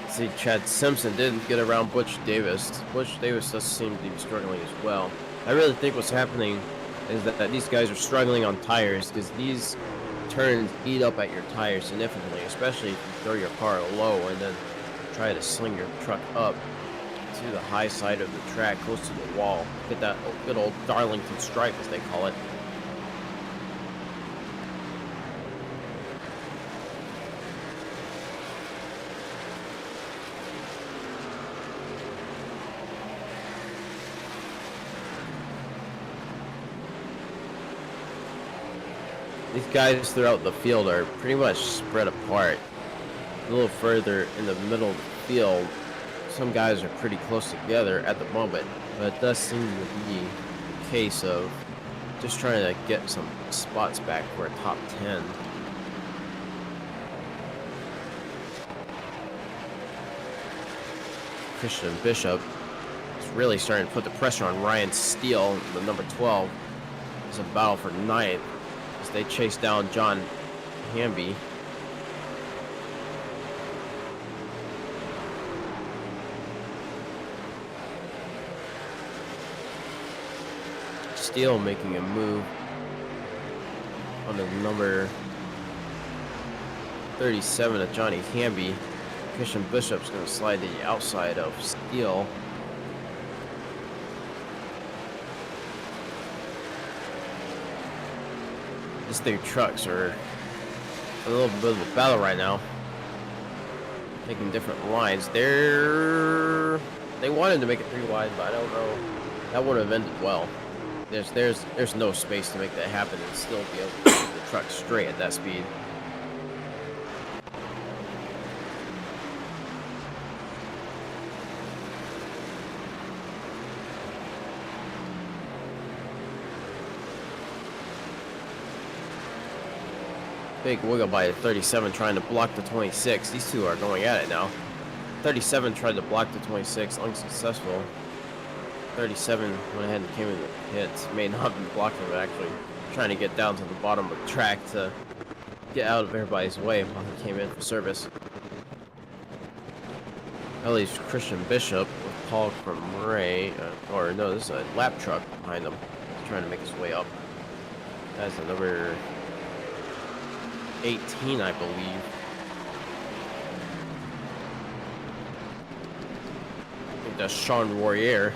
See, Chad Simpson didn't get around Butch Davis. Butch Davis does seem to be struggling as well. I really think what's happening is that these guys are struggling on tires, because these turns eat up at your tires significantly, especially if you throw your car low and then try to sling your truck up to the high side of the track, close to the wall. Get that good old Darlington stripe, as they call it. These guys throughout the field are pretty much spread apart. A little further in the middle of the field, some guys are pretty close together at the moment, but it does seem to be a case of just trying to get some spots back for a top 10. Christian Bishop is really starting to put the pressure on Ryan Steele, the number 12. It's a battle for 9th. They chase down John Hamby. Steele making a move on the number 37 of Johnny Hamby. Christian Bishop's going to slide to the outside of Steele. These 3 trucks are a little bit of a battle right now, making different lines. They wanted to make it 3 wide, but I don't know. That would have ended well. There's no space to make that happen and still be able to keep the truck straight at that speed. Big wiggle by 37 trying to block the 26. These two are going at it now. 37 tried to block the 26, unsuccessful. 37 went ahead and came in the pits. May not have been blocking, but actually trying to get down to the bottom of the track to get out of everybody's way while he came in for service. That leaves Christian Bishop with Paul from Ray, or no, this is a lap truck behind him. He's trying to make his way up. That's the number 18, I believe. I think that's Sean Warrior.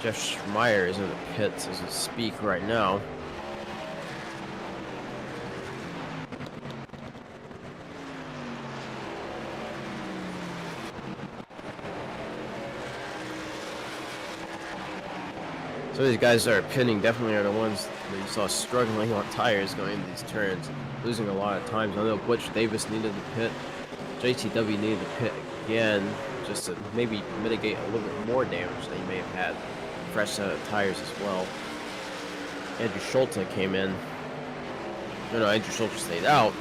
Jeff Schmeier is in the pits as we speak right now. So these guys that are pitting definitely are the ones that you saw struggling on tires going into these turns, losing a lot of times. I know Butch Davis needed to pit. JTW needed to pit again just to maybe mitigate a little bit more damage that he may have had. Fresh set of tires as well. Andrew Schulte came in. No, Andrew Schulte stayed out.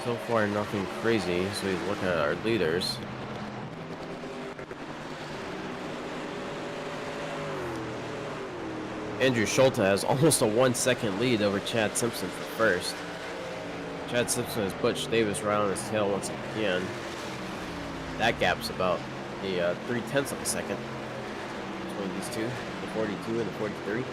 So far, nothing crazy. So we look at our leaders. Andrew Schulte has almost a 1 second lead over Chad Simpson for first. Chad Simpson has Butch Davis right on his tail once again. That gap's about a 3/10 of a second between these two, the 42 and the 43.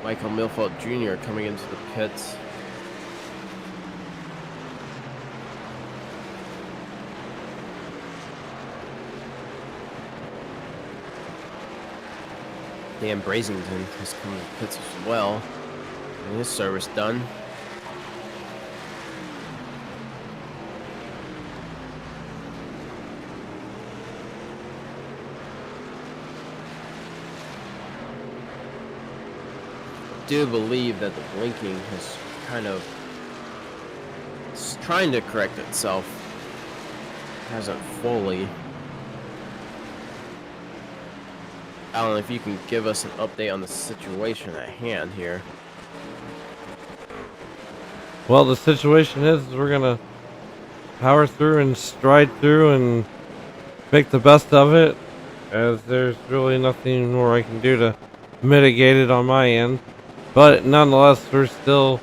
Michael Milford Jr. coming into the pits. Dan Brazington has come to the pits as well. And his service done. I do believe that the blinking has kind of trying to correct itself. Hasn't fully. Alan, if you can give us an update on the situation at hand here. Well, the situation is we're gonna power through and stride through and make the best of it, as there's really nothing more I can do to mitigate it on my end. But nonetheless, we're still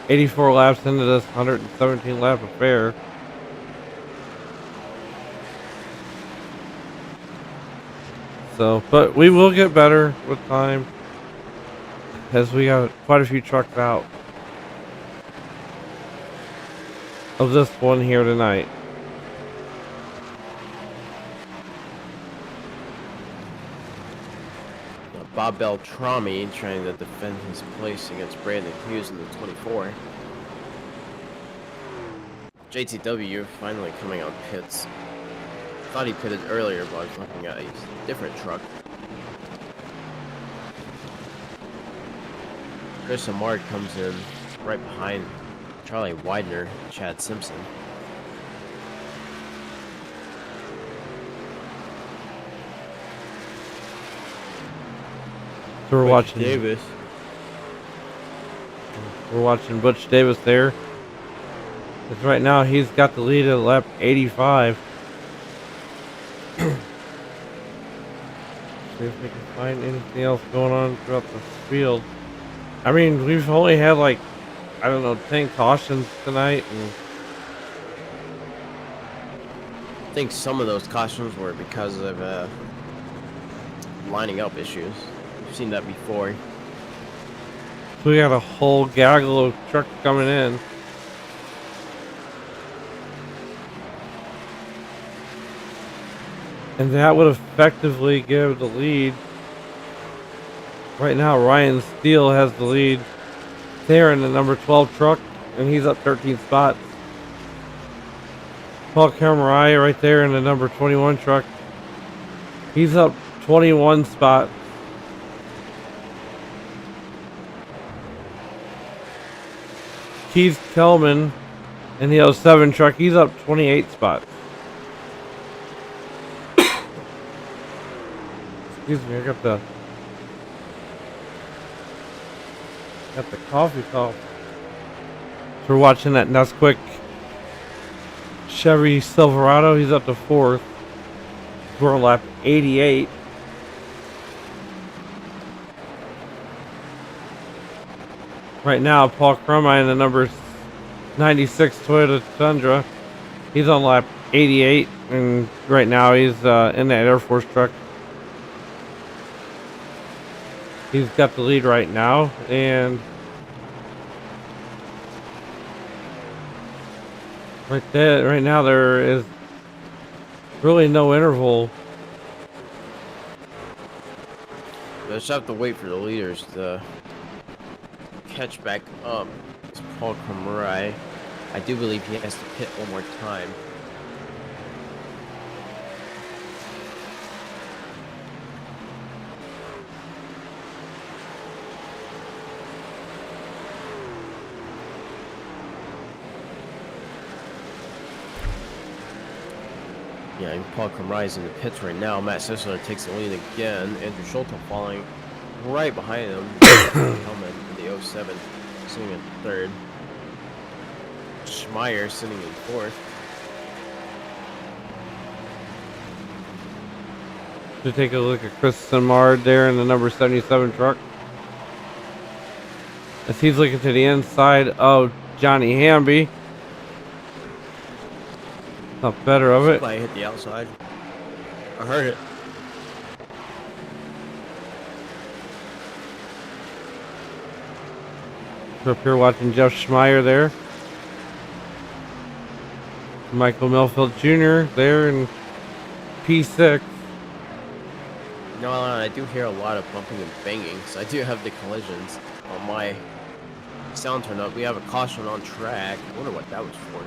84 laps into this 117 lap affair. So, but we will get better with time, as we got quite a few trucks out of this one here tonight. Bob Beltrami trying to defend his place against Brandon Hughes in the 24. JTW finally coming on pits. Thought he pitted earlier, but I was looking at a different truck. Chris Amard comes in right behind Charlie Widener and Chad Simpson. So we're watching Davis. We're watching Butch Davis there. Because right now he's got the lead at lap 85. See if we can find anything else going on throughout the field. I mean, we've only had like, I don't know, 10 cautions tonight. And I think some of those cautions were because of lining up issues. We've seen that before. so we got a whole gaggle of trucks coming in. And that would effectively give the lead. Right now, Ryan Steele has the lead there in the number 12 truck, and he's up 13 spots. Paul Camerai right there in the number 21 truck. He's up 21 spots. Keith Kellman in the 07 truck, he's up 28 spots. Excuse me, I got the coffee cough. So we're watching that Nesquik Chevy Silverado. He's up to 4th. We're on lap 88. Right now, Paul Crummy in the number 96 Toyota Tundra. He's on lap 88, and right now he's in that Air Force truck. He's got the lead right now, and right now there is really no interval. I just have to wait for the leaders to catch back up. It's Paul Camerai. I do believe he has to pit one more time. Yeah, and Paul Camerai is in the pits right now. Matt Sissler takes the lead again. Andrew Schulte following right behind him. Helmet in the 07, sitting in 3rd. Schmeier sitting in 4th. To take a look at Chris Simard there in the number 77 truck. As he's looking to the inside of Johnny Hamby. Not better of it. Somebody hit the outside. I heard it. We're up here watching Jeff Schmeier there. Michael Melfield Jr. there in P6. No, I do hear a lot of bumping and banging, so I do have the collisions on my sound turn up. We have a caution on track. I wonder what that was for.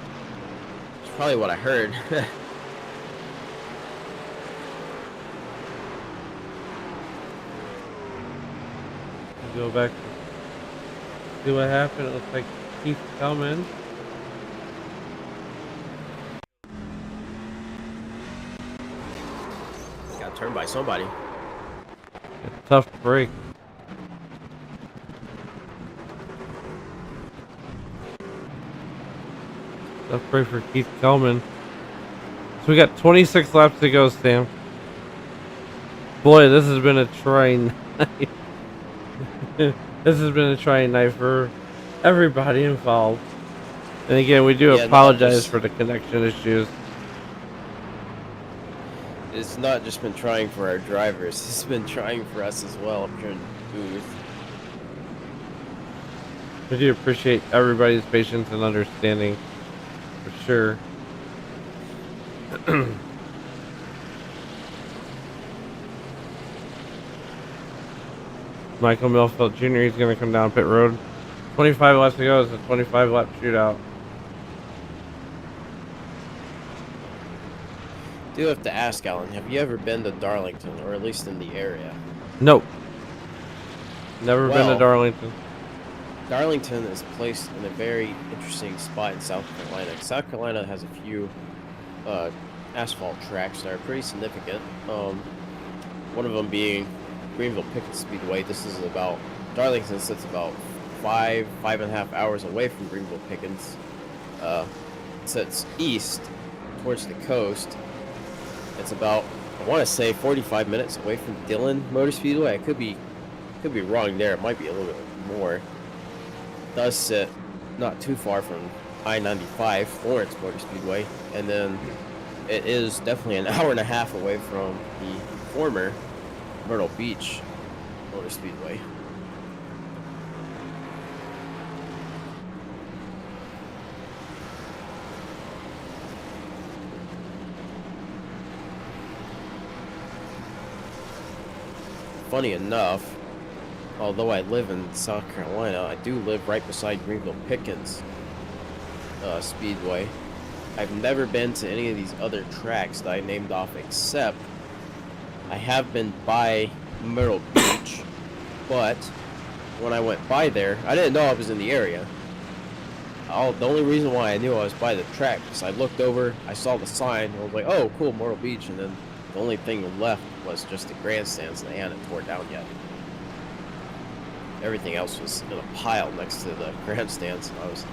It's probably what I heard. Go back to see what happened. It looks like Keith Kellman. Got turned by somebody. It's a tough break. Tough break for Keith Kellman. So we got 26 laps to go, Sam. Boy, this has been a trying night. This has been a trying night for everybody involved. And again, we do apologize for the connection issues. It's not just been trying for our drivers, it's been trying for us as well up here in the booth. We do appreciate everybody's patience and understanding, for sure. Michael Melfield Jr. He's going to come down pit road. 25 laps to go. It's a 25 lap shootout. Do have to ask, Alan, have you ever been to Darlington, or at least in the area? Nope. Never been to Darlington. Darlington is placed in a very interesting spot in South Carolina. South Carolina has a few asphalt tracks that are pretty significant. One of them being Greenville Pickett Speedway. This is about, Darlington sits about 5.5 hours away from Greenville Pickens. Sits east towards the coast. It's about, I want to say, 45 minutes away from Dillon Motor Speedway. I could be wrong there. It might be a little bit more. It does sit not too far from I-95 Florence Motor Speedway, and then it is definitely an hour and a half away from the former Myrtle Beach Motor Speedway. funny enough, although I live in South Carolina, I do live right beside Greenville Pickens Speedway. I've never been to any of these other tracks that I named off, except I have been by Myrtle Beach, but when I went by there, I didn't know I was in the area. The only reason why I knew I was by the track is I looked over, I saw the sign, I was like, oh, cool, Myrtle Beach, and then the only thing left was just the grandstands, and they hadn't torn down yet. Everything else was in a pile next to the grandstands. I was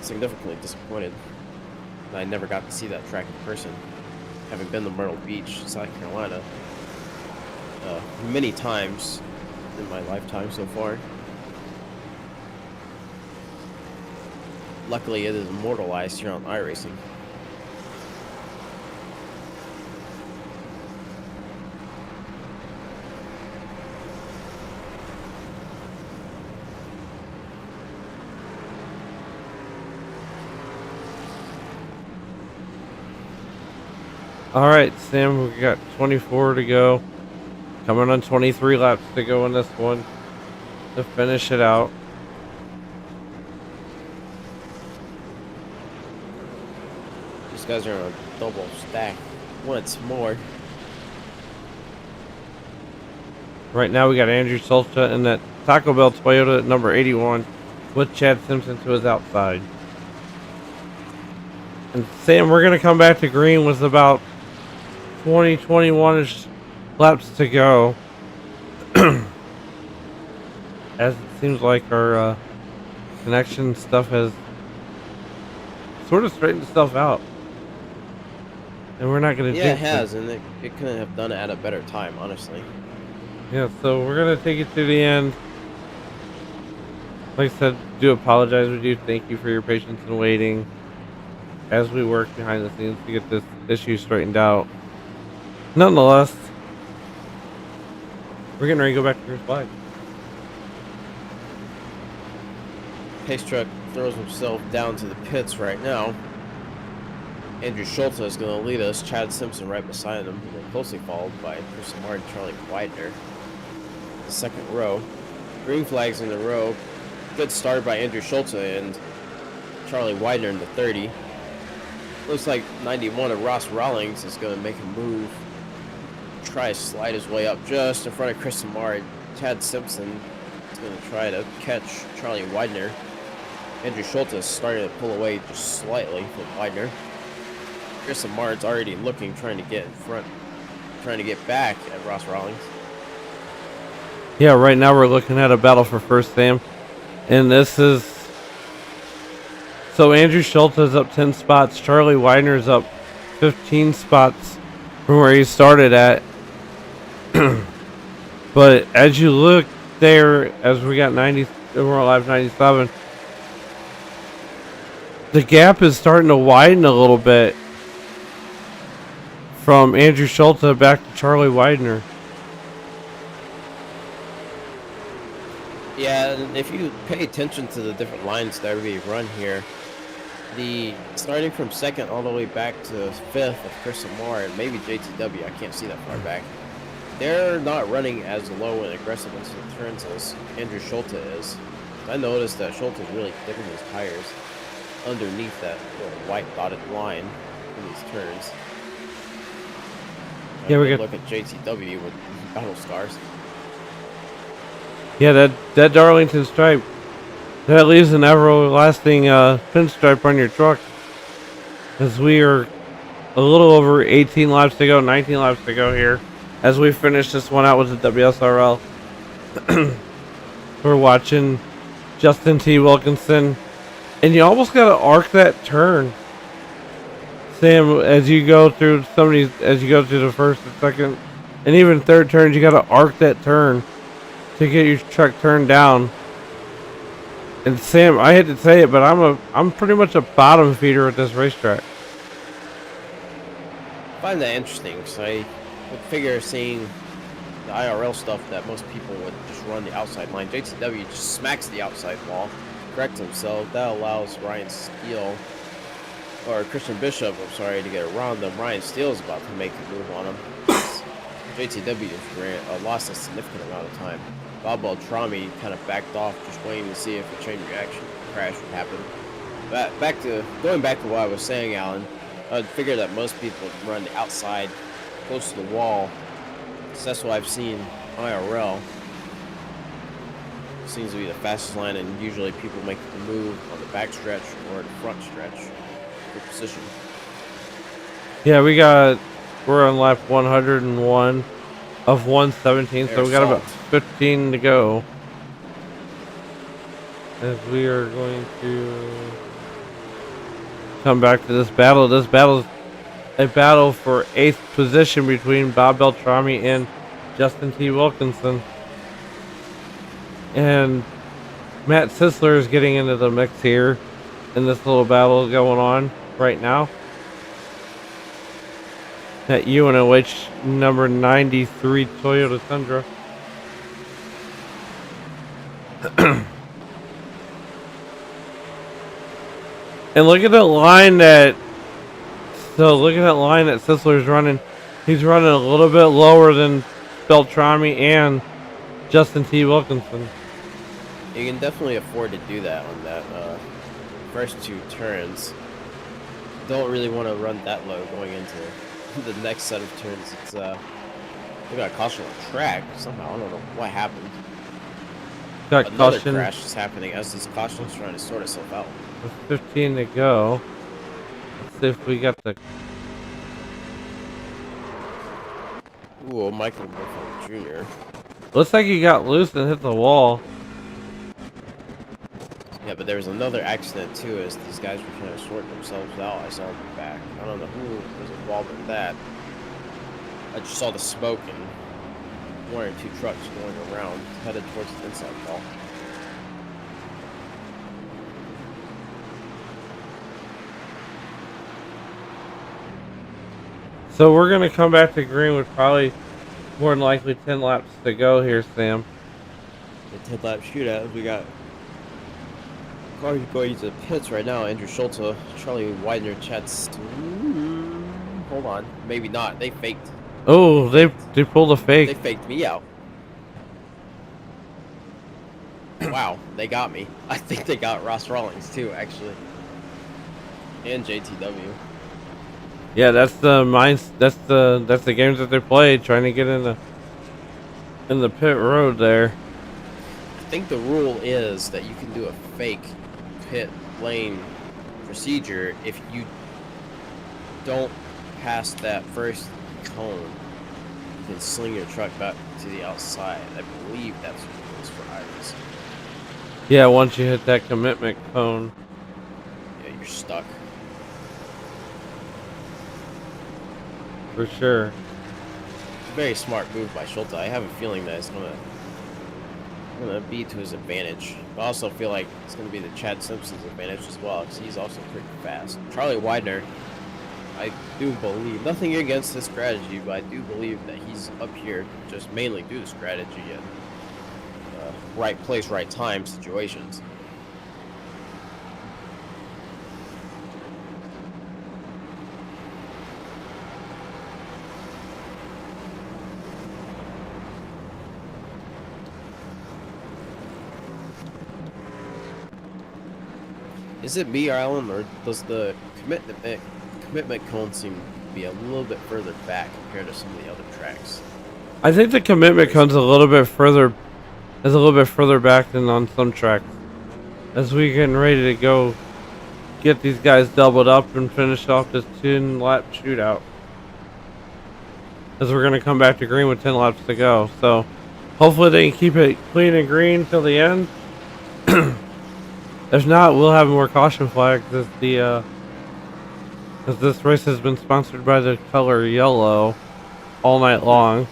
significantly disappointed that I never got to see that track in person, having been to Myrtle Beach, South Carolina, many times in my lifetime so far. Luckily, it is immortalized here on iRacing. All right, Sam, we got 24 to go. Coming on 23 laps to go in this one to finish it out. These guys are on a double stack once more. Right now we got Andrew Solcha in that Taco Bell Toyota at number 81 with Chad Simpson to his outside. And Sam, we're going to come back to green with about 21-ish laps to go. As it seems like our connection stuff has sort of straightened itself out. And we're not going to Yeah, it has, and it couldn't have done it at a better time, honestly. Yeah, so we're going to take it to the end. Like I said, do apologize with you. Thank you for your patience and waiting as we work behind the scenes to get this issue straightened out. Nonetheless, we're getting ready to go back to green flag. Pace truck throws himself down to the pits right now. Andrew Schultz is going to lead us. Chad Simpson right beside him. They're closely followed by Chris Martin, Charlie Widener. The second row. Green flags in the row. Good start by Andrew Schultz and Charlie Widener in the 30. Looks like 91 of Ross Rawlings is going to make a move. Try to slide his way up just in front of Chris Martin. Chad Simpson is going to try to catch Charlie Widener. Andrew Schultz is starting to pull away just slightly from Widener. Chris Martin's already looking, trying to get in front, trying to get back at Ross Rawlings. Yeah, right now we're looking at a battle for first, Sam. And this is... So Andrew Schultz is up 10 spots. Charlie Widener's up 15 spots from where he started at. But as you look there, as we got 90, we're alive 97, the gap is starting to widen a little bit from Andrew Schultz back to Charlie Widener. Yeah, and if you pay attention to the different lines that we run here, starting from second all the way back to fifth of Chris Amar and maybe JTW, I can't see that far back. They're not running as low and aggressive into the turns as Andrew Schultz is. I noticed that Schultz is really dipping his tires underneath that little white dotted line in these turns. Yeah, we got look at JTW with battle scars. Yeah, that Darlington stripe, that leaves an everlasting pinstripe on your truck. As we are a little over 18 laps to go, 19 laps to go here. As we finish this one out with the WSRL. We're watching Justin T. Wilkinson. And you almost got to arc that turn, Sam, as you go through some of these, as you go through the first and second and even third turns, you got to arc that turn to get your truck turned down. And Sam, I hate to say it, but I'm pretty much a bottom feeder at this racetrack. I find that interesting because I would figure, seeing the IRL stuff, that most people would just run the outside line. JTW just smacks the outside wall, corrects himself. That allows Ryan Steele, or Christian Bishop, I'm sorry, to get around them. Ryan Steele is about to make a move on him. JTW lost a significant amount of time. Bob Beltrami kind of backed off, just waiting to see if a chain reaction crash would happen. But going back to what I was saying, Alan, I would figure that most people would run outside, close to the wall. So that's what I've seen IRL. Seems to be the fastest line, and usually people make the move on the back stretch or the front stretch for position. Yeah, we're on lap 101 of 117, so we got about 15 to go. As we are going to come back to this battle. This battle is a battle for 8th position between Bob Beltrami and Justin T. Wilkinson. And Matt Sisler is getting into the mix here in this little battle going on right now. That UNOH number 93 Toyota Tundra. And look at that line that Sisler's running. He's running a little bit lower than Beltrami and Justin T. Wilkinson. You can definitely afford to do that on that first 2 turns. Don't really want to run that low going into the next set of turns. It's we got a caution on track somehow. I don't know what happened. Got Another caution. crash is happening as this caution is trying to sort itself out. With 15 to go. Let's see if we got the... Ooh, Michael Murphy Jr. Looks like he got loose and hit the wall. Yeah, but there was another accident too as these guys were trying to sort themselves out. I saw them back. I don't know who was involved in that. I just saw the smoke and 1 or 2 trucks going around headed towards the inside wall. So we're going to come back to green with probably more than likely 10 laps to go here, Sam. The 10-lap shootout. We got cars going to the pits right now. Andrew Schulte, Charlie Widener, Chad. Hold on. Maybe not. They faked. Oh, they pulled a fake. They faked me out. Wow, they got me. I think they got Ross Rawlings too, actually, and JTW. Yeah, that's the games that they play, trying to get in the pit road there. I think the rule is that you can do a fake pit lane procedure if you don't pass that first cone. You can sling your truck back to the outside. I believe that's what it is for iRacing. Yeah, once you hit that commitment cone. Yeah, you're stuck. For sure. Very smart move by Schulte. I have a feeling that it's gonna be to his advantage. I also feel like it's gonna be the Chad Simpson's advantage as well, because he's also pretty fast. Charlie Widener, I do believe, nothing against his strategy, but I do believe that he's up here just mainly due to strategy and right place, right time situations. Is it me, Alan, or does the commitment cone seem to be a little bit further back compared to some of the other tracks? I think the commitment comes a little bit further back than on some tracks. As we getting ready to go get these guys doubled up and finish off this 10-lap shootout. As we're gonna come back to green with 10 laps to go. So hopefully they can keep it clean and green till the end. If not, we'll have more caution flags as this race has been sponsored by the color yellow all night long.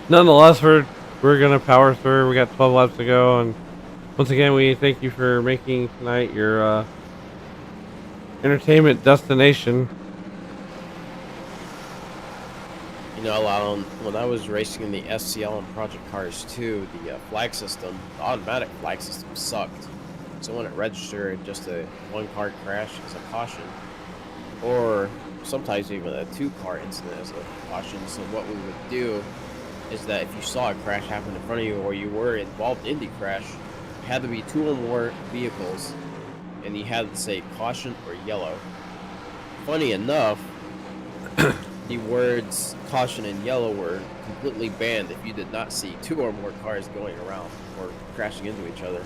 Nonetheless, we're gonna power through. We got 12 laps to go, and once again, we thank you for making tonight your entertainment destination. You know, Alan, when I was racing in the SCL and Project Cars 2, the flag system, the automatic flag system sucked. So when it registered just a one-car crash as a caution, or sometimes even a 2-car incident as a caution. So what we would do is that if you saw a crash happen in front of you or you were involved in the crash, it had to be 2 or more vehicles, and you had to say caution or yellow. Funny enough, the words caution and yellow were completely banned if you did not see 2 or more cars going around or crashing into each other.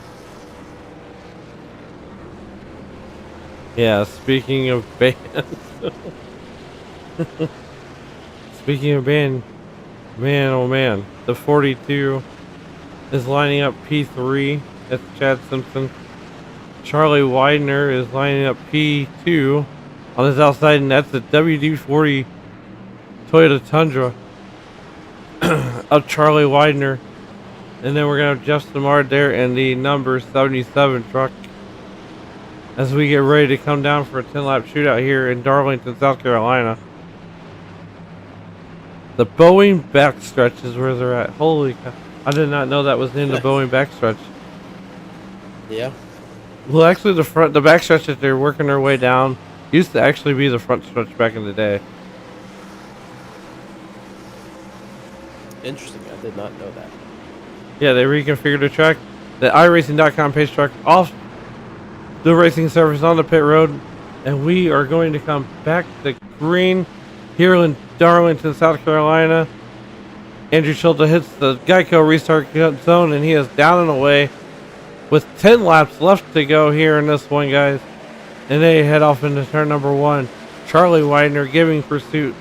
Yeah, speaking of band. Speaking of band, man, oh man, the 42 is lining up P3. That's Chad Simpson. Charlie Widener is lining up P2 on his outside, and that's the WD-40 Toyota Tundra of Charlie Widener. And then we're going to have Jeff Samard there and the number 77 truck as we get ready to come down for a 10-lap shootout here in Darlington, South Carolina. The Boeing backstretch is where they're at. Holy cow. I did not know that was in the Boeing backstretch. Yeah. Well, actually, the backstretch that they're working their way down used to actually be the front stretch back in the day. Interesting. I did not know that. Yeah, they reconfigured the track. The iRacing.com page truck off the racing surface on the pit road, and we are going to come back to green here in Darlington, South Carolina. Andrew Schulte hits the Geico restart zone, and he is down and away with 10 laps left to go here in this one, guys. And they head off into turn number 1. Charlie Widener giving pursuit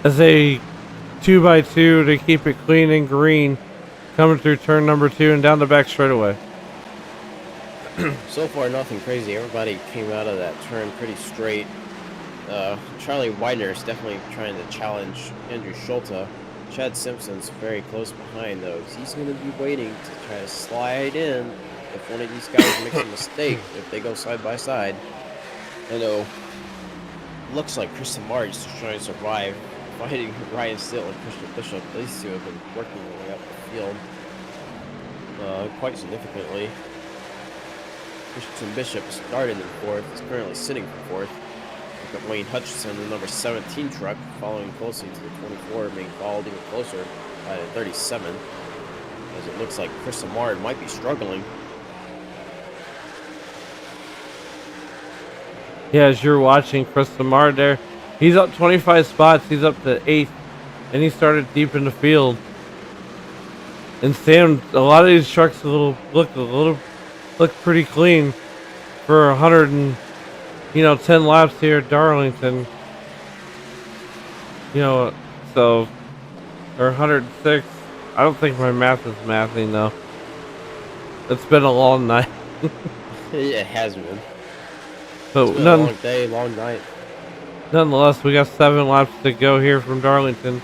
as a 2x2 to keep it clean and green, coming through turn number 2 and down the back straightaway. So far, nothing crazy. Everybody came out of that turn pretty straight. Charlie Widener is definitely trying to challenge Andrew Schulte. Chad Simpson's very close behind, though. He's going to be waiting to try to slide in if one of these guys makes a mistake, if they go side by side. I know. Looks like Chris Samard is just trying to survive, fighting Ryan Still and Christian Bishop. These two have been working their way up the field quite significantly. Christian Bishop started in 4th, is currently sitting for 4th. Look at Wayne Hutchison, the number 17 truck, following closely to the 24, being followed even closer by the 37, as it looks like Chris Samard might be struggling. Yeah, as you're watching Chris Samard there, he's up 25 spots. He's up to 8th, and he started deep in the field. And Sam, a lot of these trucks look pretty clean for 10 laps here at Darlington. So, or 106. I don't think my math is mathing though. It's been a long night. It has been. But It's been a long day, long night. Nonetheless, we got 7 laps to go here from Darlington.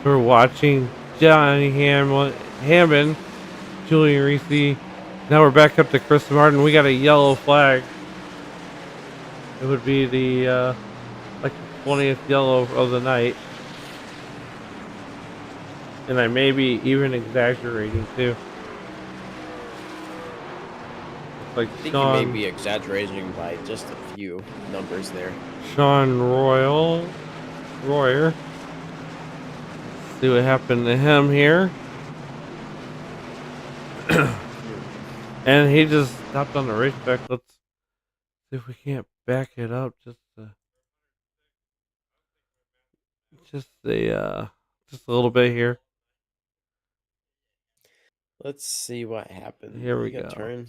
We're watching Johnny Hammond, Julian Reese. Now we're back up to Chris Martin. We got a yellow flag. It would be the 20th yellow of the night. And I may be even exaggerating too. Like I think Sean, you may be exaggerating by just a few numbers there. Sean Royer. Let's see what happened to him here. And he just stopped on the racetrack. Let's see if we can't back it up just a little bit here. Let's see what happened. Here we He got go. turned.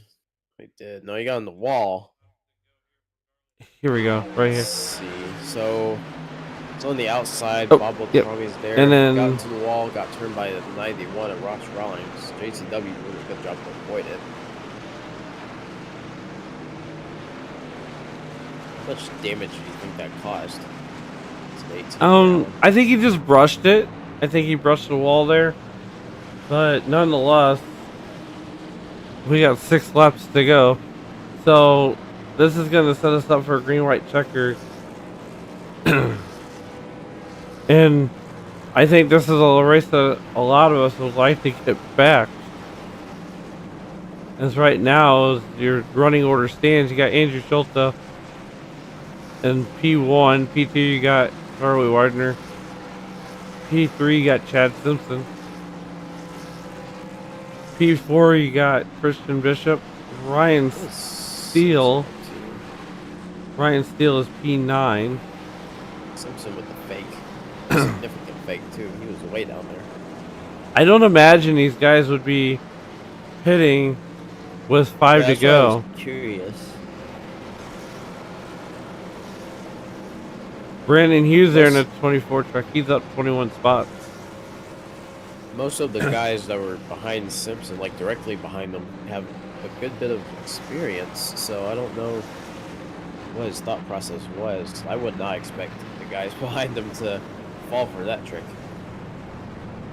He did. No, he got on the wall. Here we go, right here. Let's see. So it's on the outside. Oh, Bob yep. Beltrami's there. And then- got into the wall. Got turned by the 91 at Ross Rawlings. JCW did a good job to avoid it. How much damage do you think that caused? It's an 18 now. I think he just brushed it. I think he brushed the wall there. But nonetheless, we got 6 laps to go. So this is going to set us up for a green-white checker. And I think this is a race that a lot of us would like to get back. As right now, as your running order stands, you got Andrew Schulte And P1, P2 you got Charlie Widener. P3 you got Chad Simpson. P4 you got Christian Bishop. Ryan Steele. Ryan Steele is P9. Simpson with the fake. Significant fake, too. He was way down there. I don't imagine these guys would be pitting with 5 to go. I was curious. Brandon Hughes there in a 24 truck. He's up 21 spots. Most of the guys that were behind Simpson, like directly behind him, have a good bit of experience. So I don't know what his thought process was. I would not expect the guys behind him to fall for that trick.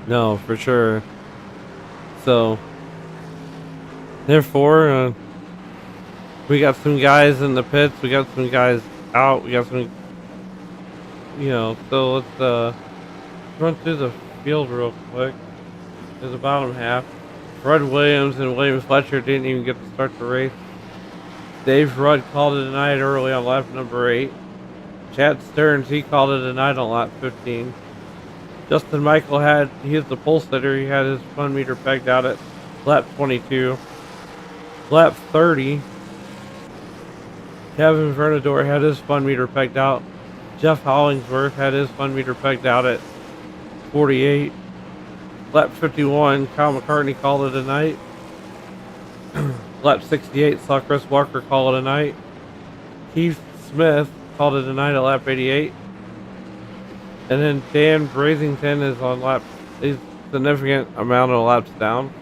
No, for sure. So, therefore, we got some guys in the pits. We got some guys out. We got some, so let's run through the field real quick. There's the bottom half. Fred Williams and William Fletcher didn't even get to start the race. Dave Rudd called it a night early on lap number 8. Chad Stearns, he called it a night on lap 15. Justin Michael he's the pole sitter. He had his fun meter pegged out at lap 22. Lap 30, Kevin Vernador had his fun meter pegged out. Jeff Hollingsworth had his fun meter pegged out at 48. Lap 51, Kyle McCartney called it a night. Lap 68, saw Chris Walker call it a night. Keith Smith called it a night at lap 88. And then Dan Brazington is on he's significant amount of laps down.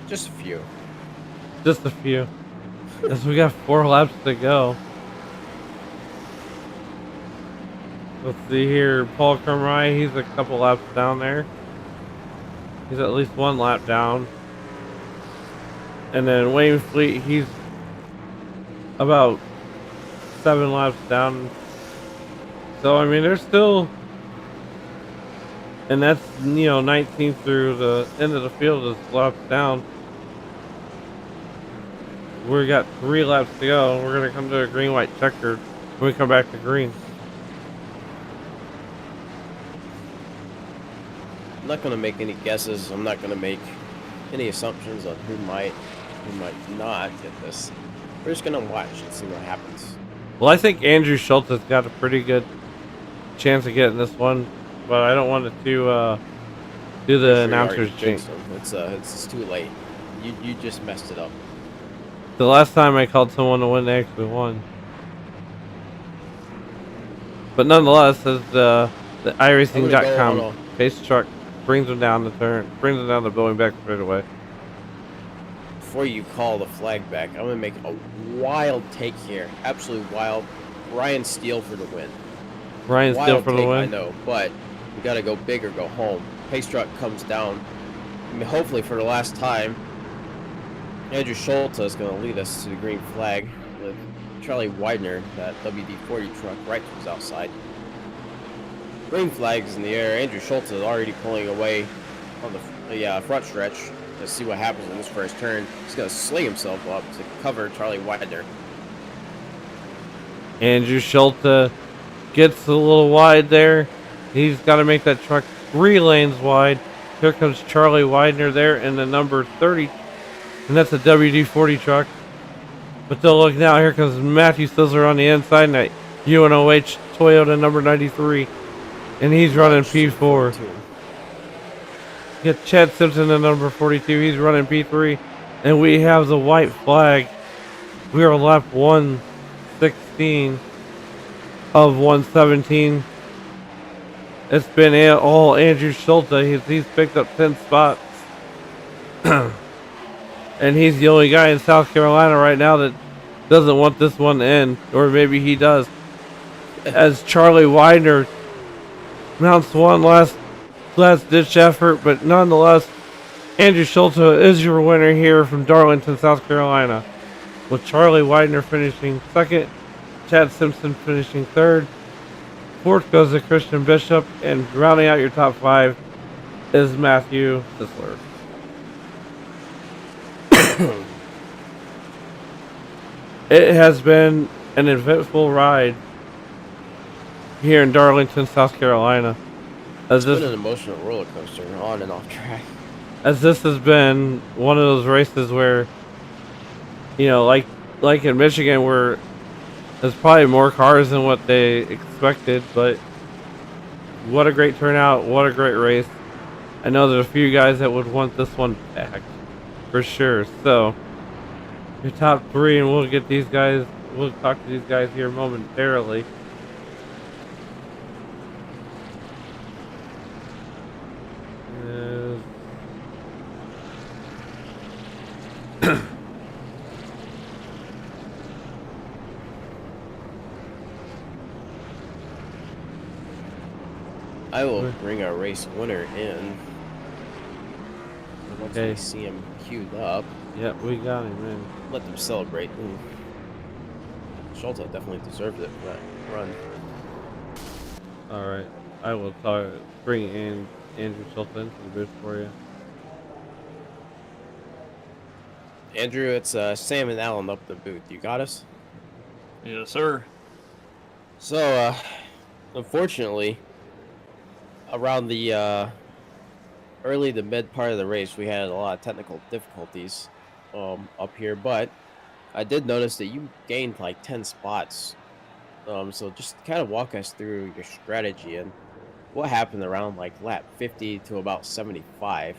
Just a few. Just a few. As we got 4 laps to go. Let's see here. Paul Kermai, he's a couple laps down there. He's at least 1 lap down. And then Wayne Fleet, he's about 7 laps down. So, I mean, there's still... And that's, 19 through the end of the field is laps down. We got 3 laps to go. We're going to come to a green-white checkered when we come back to green. I'm not going to make any guesses. I'm not going to make any assumptions on who might not get this. We're just going to watch and see what happens. Well, I think Andrew Schultz has got a pretty good chance of getting this one, but I don't want it to do the announcers jinx. It's too late. You just messed it up. The last time I called someone to win, they actually won. But nonetheless, as the iRacing.com pace truck brings them down the turn, brings them down the going back straight away. Before you call the flag back, I'm gonna make a wild take here. Absolutely wild. Ryan Steele for the win. Ryan Steele for the win. I know, but we gotta go big or go home. Pace truck comes down. I mean, hopefully for the last time, Andrew Schultz is going to lead us to the green flag with Charlie Widener, that WD-40 truck, right to his outside. Green flag's in the air. Andrew Schultz is already pulling away on the front stretch. Let's see what happens in this first turn. He's going to sling himself up to cover Charlie Widener. Andrew Schultz gets a little wide there. He's got to make that truck 3 lanes wide. Here comes Charlie Widener there in the number 30. And that's a WD-40 truck. But they'll look now. Here comes Matthew Sizzler on the inside. And that UNOH Toyota number 93. And he's running P4. Get Chad Simpson in number 42. He's running P3. And we have the white flag. We are lap 116 of 117. It's been all Andrew Schultz. He's picked up 10 spots. And he's the only guy in South Carolina right now that doesn't want this one to end. Or maybe he does. As Charlie Widener mounts one last ditch effort. But nonetheless, Andrew Schultz is your winner here from Darlington, South Carolina. With Charlie Widener finishing 2nd. Chad Simpson finishing 3rd. 4th goes to Christian Bishop. And rounding out your top 5 is Matthew Sisler. It has been an eventful ride here in Darlington, South Carolina. It's been an emotional roller coaster on and off track. As this has been one of those races where, you know, like in Michigan, where there's probably more cars than what they expected, but what a great turnout, what a great race. I know there's a few guys that would want this one back, for sure. So, your top three, and we'll talk to these guys here momentarily. I will bring our race winner in. Once we see him queued up. Yep, we got him in. Let them celebrate. Schulte definitely deserved it for that run. Alright, I will bring in Andrew Schulte into the booth for you. Andrew, it's Sam and Alan up the booth. You got us? Yes, sir. So, unfortunately, around the early to mid part of the race, we had a lot of technical difficulties up here, but I did notice that you gained like 10 spots. So just kind of walk us through your strategy and what happened around like lap 50 to about 75.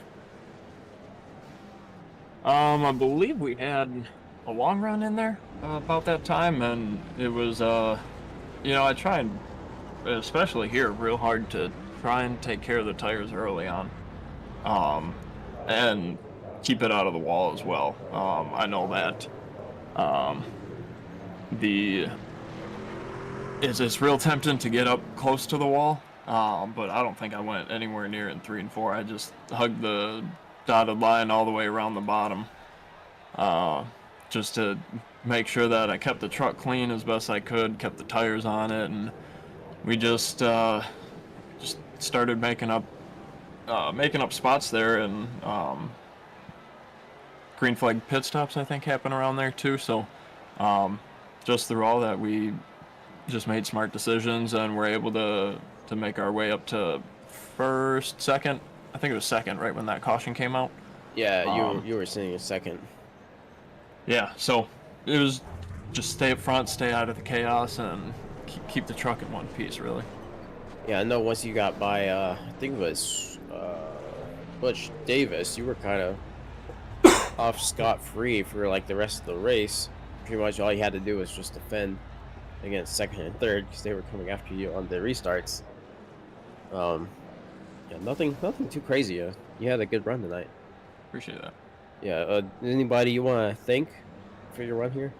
I believe we had a long run in there about that time, and it was, you know, I tried, especially here, real hard to try and take care of the tires early on, and keep it out of the wall as well. I know that it's real tempting to get up close to the wall, but I don't think I went anywhere near in 3 and 4. I just hugged the dotted line all the way around the bottom, just to make sure that I kept the truck clean as best I could, kept the tires on it, and we just started making up spots there, and green flag pit stops I think happen around there too. So just through all that, we just made smart decisions and were able to make our way up to second. I think it was second right when that caution came out. Yeah, you were sitting in second. Yeah, so it was just stay up front, stay out of the chaos, and keep the truck in one piece, really. Yeah, I know once you got by, I think it was Butch Davis, you were kind of off scot-free for like the rest of the race. Pretty much all you had to do was just defend against second and third because they were coming after you on the restarts. Yeah, nothing too crazy. You had a good run tonight. Appreciate that. Yeah. Anybody you want to thank for your run here?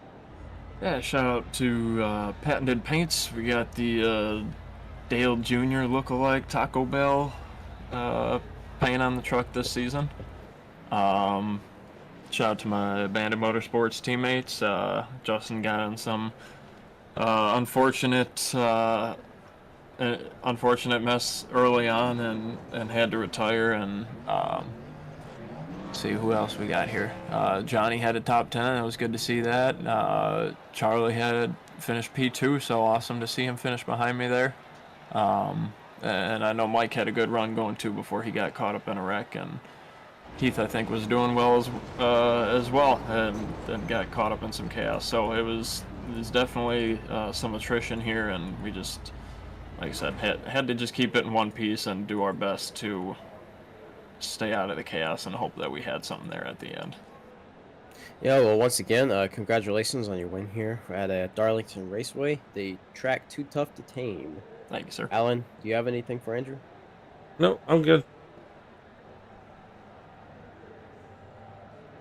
Yeah, shout out to Patented Paints. We got the Dale Jr. lookalike Taco Bell paint on the truck this season. Shout out to my Bandit Motorsports teammates. Justin got in some unfortunate mess early on and had to retire. And let's see who else we got here. Johnny had a top 10. It was good to see that. Charlie had finished P2, so awesome to see him finish behind me there. And I know Mike had a good run going too before he got caught up in a wreck. And Keith, I think, was doing well as well, and got caught up in some chaos. So it was definitely some attrition here, and we just, like I said, had to just keep it in one piece and do our best to stay out of the chaos and hope that we had something there at the end. Yeah, well, once again, congratulations on your win here at Darlington Raceway. The track too tough to tame. Thank you, sir. Alan, do you have anything for Andrew? No, I'm good.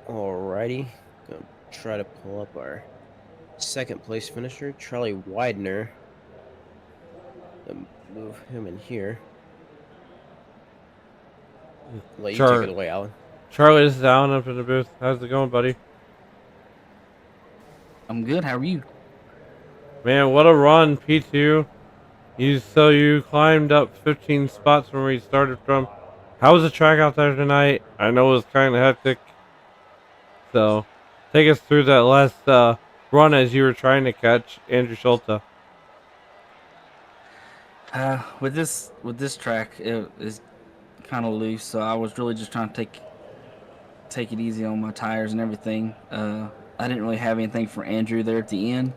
Alrighty, gonna try to pull up our second place finisher, Charlie Widener. Move him in here. Let you take it away, Alan. Charlie, this is Alan up in the booth. How's it going, buddy? I'm good. How are you? Man, what a run, P2. You climbed up 15 spots from where you started from. How was the track out there tonight? I know it was kind of hectic. So, take us through that last run as you were trying to catch Andrew Schulte? With this track, it is kind of loose, so I was really just trying to take it easy on my tires and everything. I didn't really have anything for Andrew there at the end,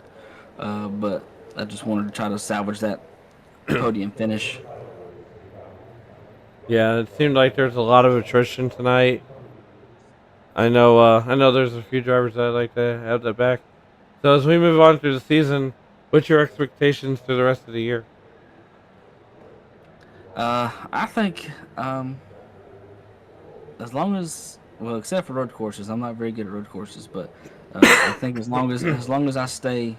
but I just wanted to try to salvage that podium finish. Yeah, it seemed like there's a lot of attrition tonight. I know there's a few drivers that I'd like to have that back. So as we move on through the season, what's your expectations for the rest of the year? I think as long as, well, except for road courses, I'm not very good at road courses, but I think as long as I stay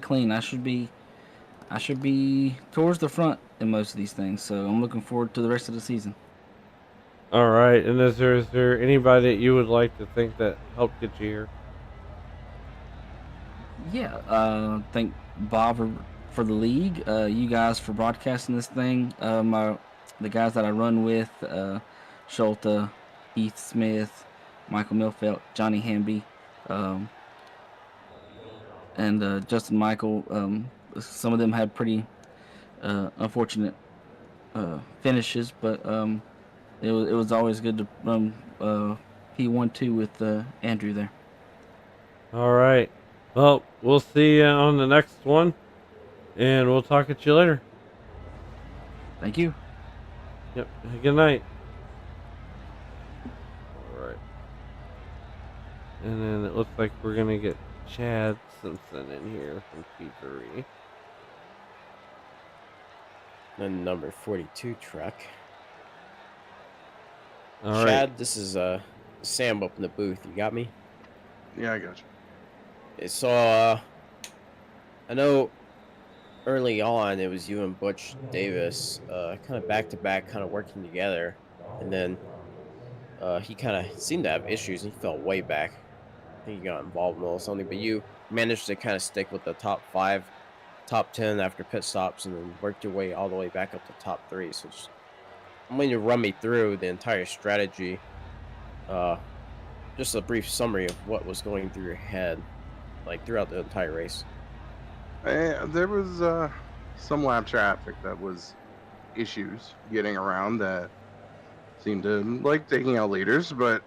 clean, I should be towards the front in most of these things. So I'm looking forward to the rest of the season. All right, and is there anybody that you would like to think that helped get you here? Yeah, thank Bob for the league. You guys for broadcasting this thing. The guys that I run with, Schulte, Heath Smith, Michael Milfelt, Johnny Hamby, um, and Justin Michael. Some of them had pretty unfortunate finishes, but it was always good to run P1-2 with Andrew there. All right. Well, we'll see you on the next one, and we'll talk at you later. Thank you. Yep. Good night. All right. And then it looks like we're gonna get Chad Simpson in here from P3. Then number 42 truck. All right. Chad, this is Sam up in the booth. You got me? Yeah, I got you. So, I know early on it was you and Butch Davis, kind of back to back, kind of working together, and then he kind of seemed to have issues. And he fell way back. I think he got involved in a little something, but you managed to kind of stick with the top 5, top 10 after pit stops, and then worked your way all the way back up to top 3. So I'm going to run me through the entire strategy. Just a brief summary of what was going through your head, like throughout the entire race. There was some lap traffic that was issues getting around that seemed to like taking out leaders, but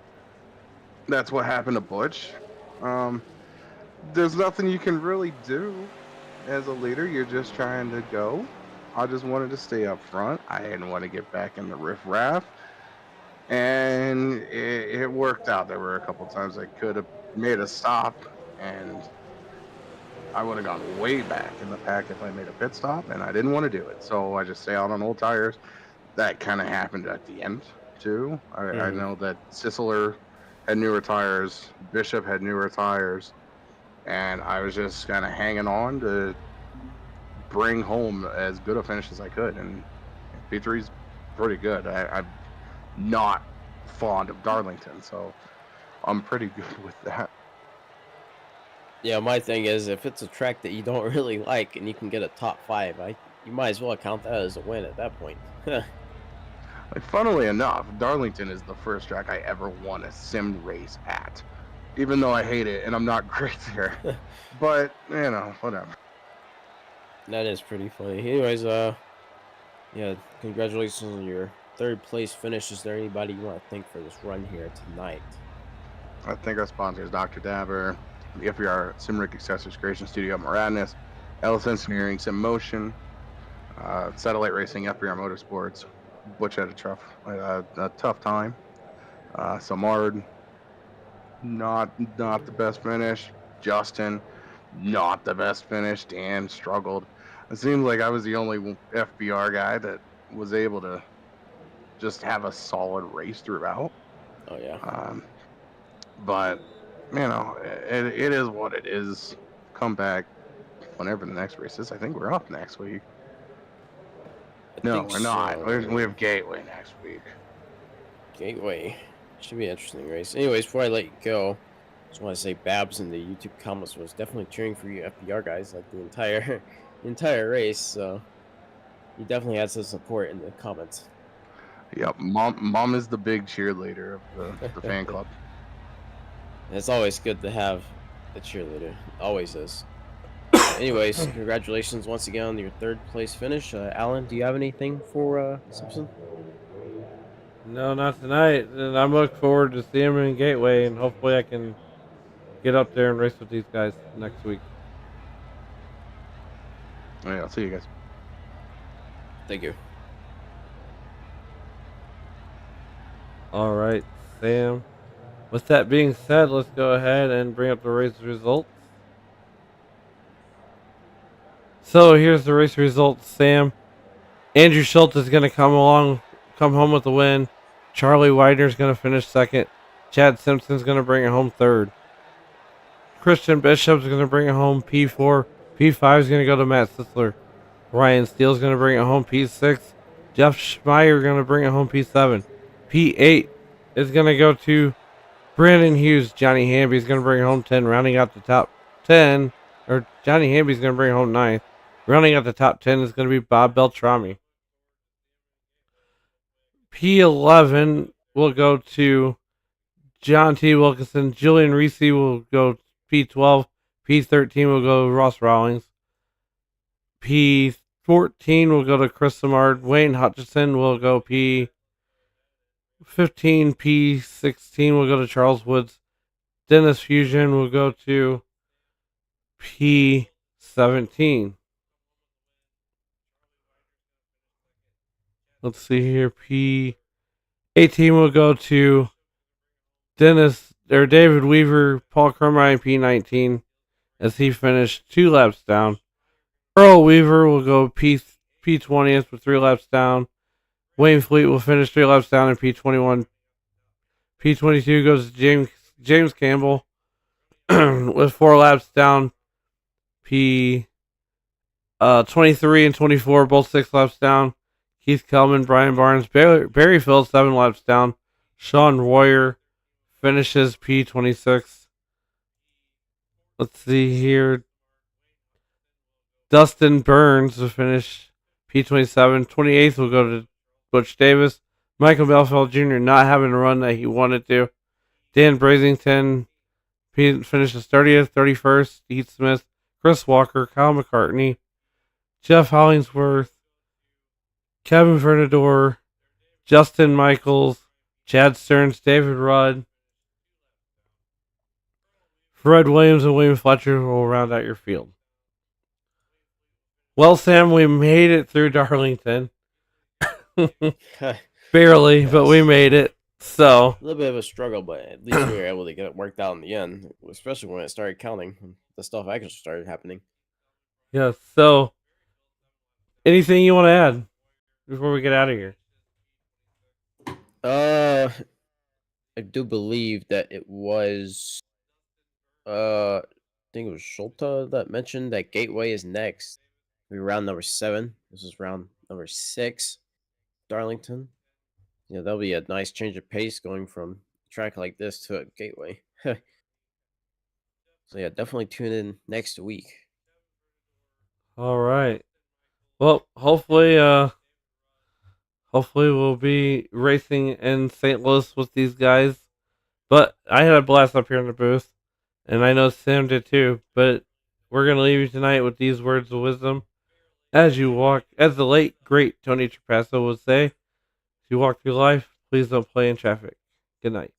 that's what happened to Butch. There's nothing you can really do as a leader. You're just trying to go. I just wanted to stay up front. I didn't want to get back in the riffraff. And it worked out. There were a couple times I could have made a stop, and I would have gone way back in the pack if I made a pit stop, and I didn't want to do it. So I just stay out on old tires. That kind of happened at the end, too. I know that Sisler had newer tires, Bishop had newer tires, and I was just kind of hanging on to bring home as good a finish as I could. And P3's pretty good. I'm not fond of Darlington, so I'm pretty good with that. Yeah, my thing is, if it's a track that you don't really like and you can get a top 5, you might as well count that as a win at that point. Like, funnily enough, Darlington is the first track I ever won a sim race at, even though I hate it and I'm not great there. But, you know, whatever. That is pretty funny. Anyways, yeah, congratulations on your 3rd place finish. Is there anybody you want to thank for this run here tonight? I think our sponsors, Dr. Dabber, the FBR Simric Accessories Creation Studio at Moradness, Ellis Engineering, Sim Motion, Satellite Racing, FBR Motorsports. Butch had a tough time. Samard, not the best finish. Justin, not the best finish. Dan struggled. It seems like I was the only FBR guy that was able to just have a solid race throughout. Oh, yeah. But, you know, it is what it is. Come back whenever the next race is. I think we're up next week. No, we're not. So. We have Gateway next week. Gateway. Should be an interesting race. Anyways, before I let you go, just want to say Babs in the YouTube comments was definitely cheering for you FBR guys like the entire race. So you definitely had some support in the comments. Yep, mom is the big cheerleader of the fan club. And it's always good to have The cheerleader always is. Anyways, congratulations once again on your third place finish. Alan, do you have anything for Simpson? No, not tonight. And I'm looking forward to seeing him in Gateway, and hopefully I can get up there and race with these guys next week. Oh, yeah, I'll see you guys. Thank you. All right, Sam. With that being said, let's go ahead and bring up the race results. So here's the race results, Sam. Andrew Schultz is going to come home with the win. Charlie Widener's going to finish second. Chad Simpson's going to bring it home third. Christian Bishop's going to bring it home P4. P5 is going to go to Matt Sisler. Ryan Steele's going to bring it home P6. Jeff Schmeier going to bring it home P7. P8 is going to go to Brandon Hughes. Johnny Hamby's going to bring it home 10, rounding out the top 10. Or Johnny Hamby's going to bring it home 9th. Rounding out the top 10 is going to be Bob Beltrami. P11 will go to John T. Wilkinson. Julian Reese will go P12. P13 will go to Ross Rawlings. P14 will go to Chris Samard. Wayne Hutchison will go P15. P16 will go to Charles Woods. Dennis Fusion will go to P17. Let's see here. P18 will go to David Weaver, Paul Kermine, P19, as he finished 2 laps down. Earl Weaver will go P20th with 3 laps down. Wayne Fleet will finish 3 laps down in P21. P22 goes to James Campbell with 4 laps down. P23 and 24, both 6 laps down. Keith Kellman, Brian Barnes, Barry Field, 7 laps down. Sean Royer finishes P26. Let's see here. Dustin Burns will finish P27. 28th will go to Butch Davis. Michael Belfeld Jr. not having a run that he wanted to. Dan Brazington finishes 30th. 31st, Heath Smith, Chris Walker, Kyle McCartney, Jeff Hollingsworth, Kevin Vernador, Justin Michaels, Chad Stearns, David Rudd, Fred Williams, and William Fletcher will round out your field. Well, Sam, we made it through Darlington. Barely, but we made it. So A little bit of a struggle, but at least we were able to get it worked out in the end, especially when it started counting. The stuff actually started happening. yeah, so anything you want to add before we get out of here? I do believe that it was I think it was Schulta that mentioned that Gateway is next. We round number 7. This is round number 6. Darlington. Yeah, that'll be a nice change of pace going from a track like this to a Gateway. So yeah, definitely tune in next week. All right. Well, hopefully we'll be racing in St. Louis with these guys. But I had a blast up here in the booth, and I know Sam did too. But we're gonna leave you tonight with these words of wisdom. As the late great Tony Trapasso would say, as you walk through life, please don't play in traffic. Good night.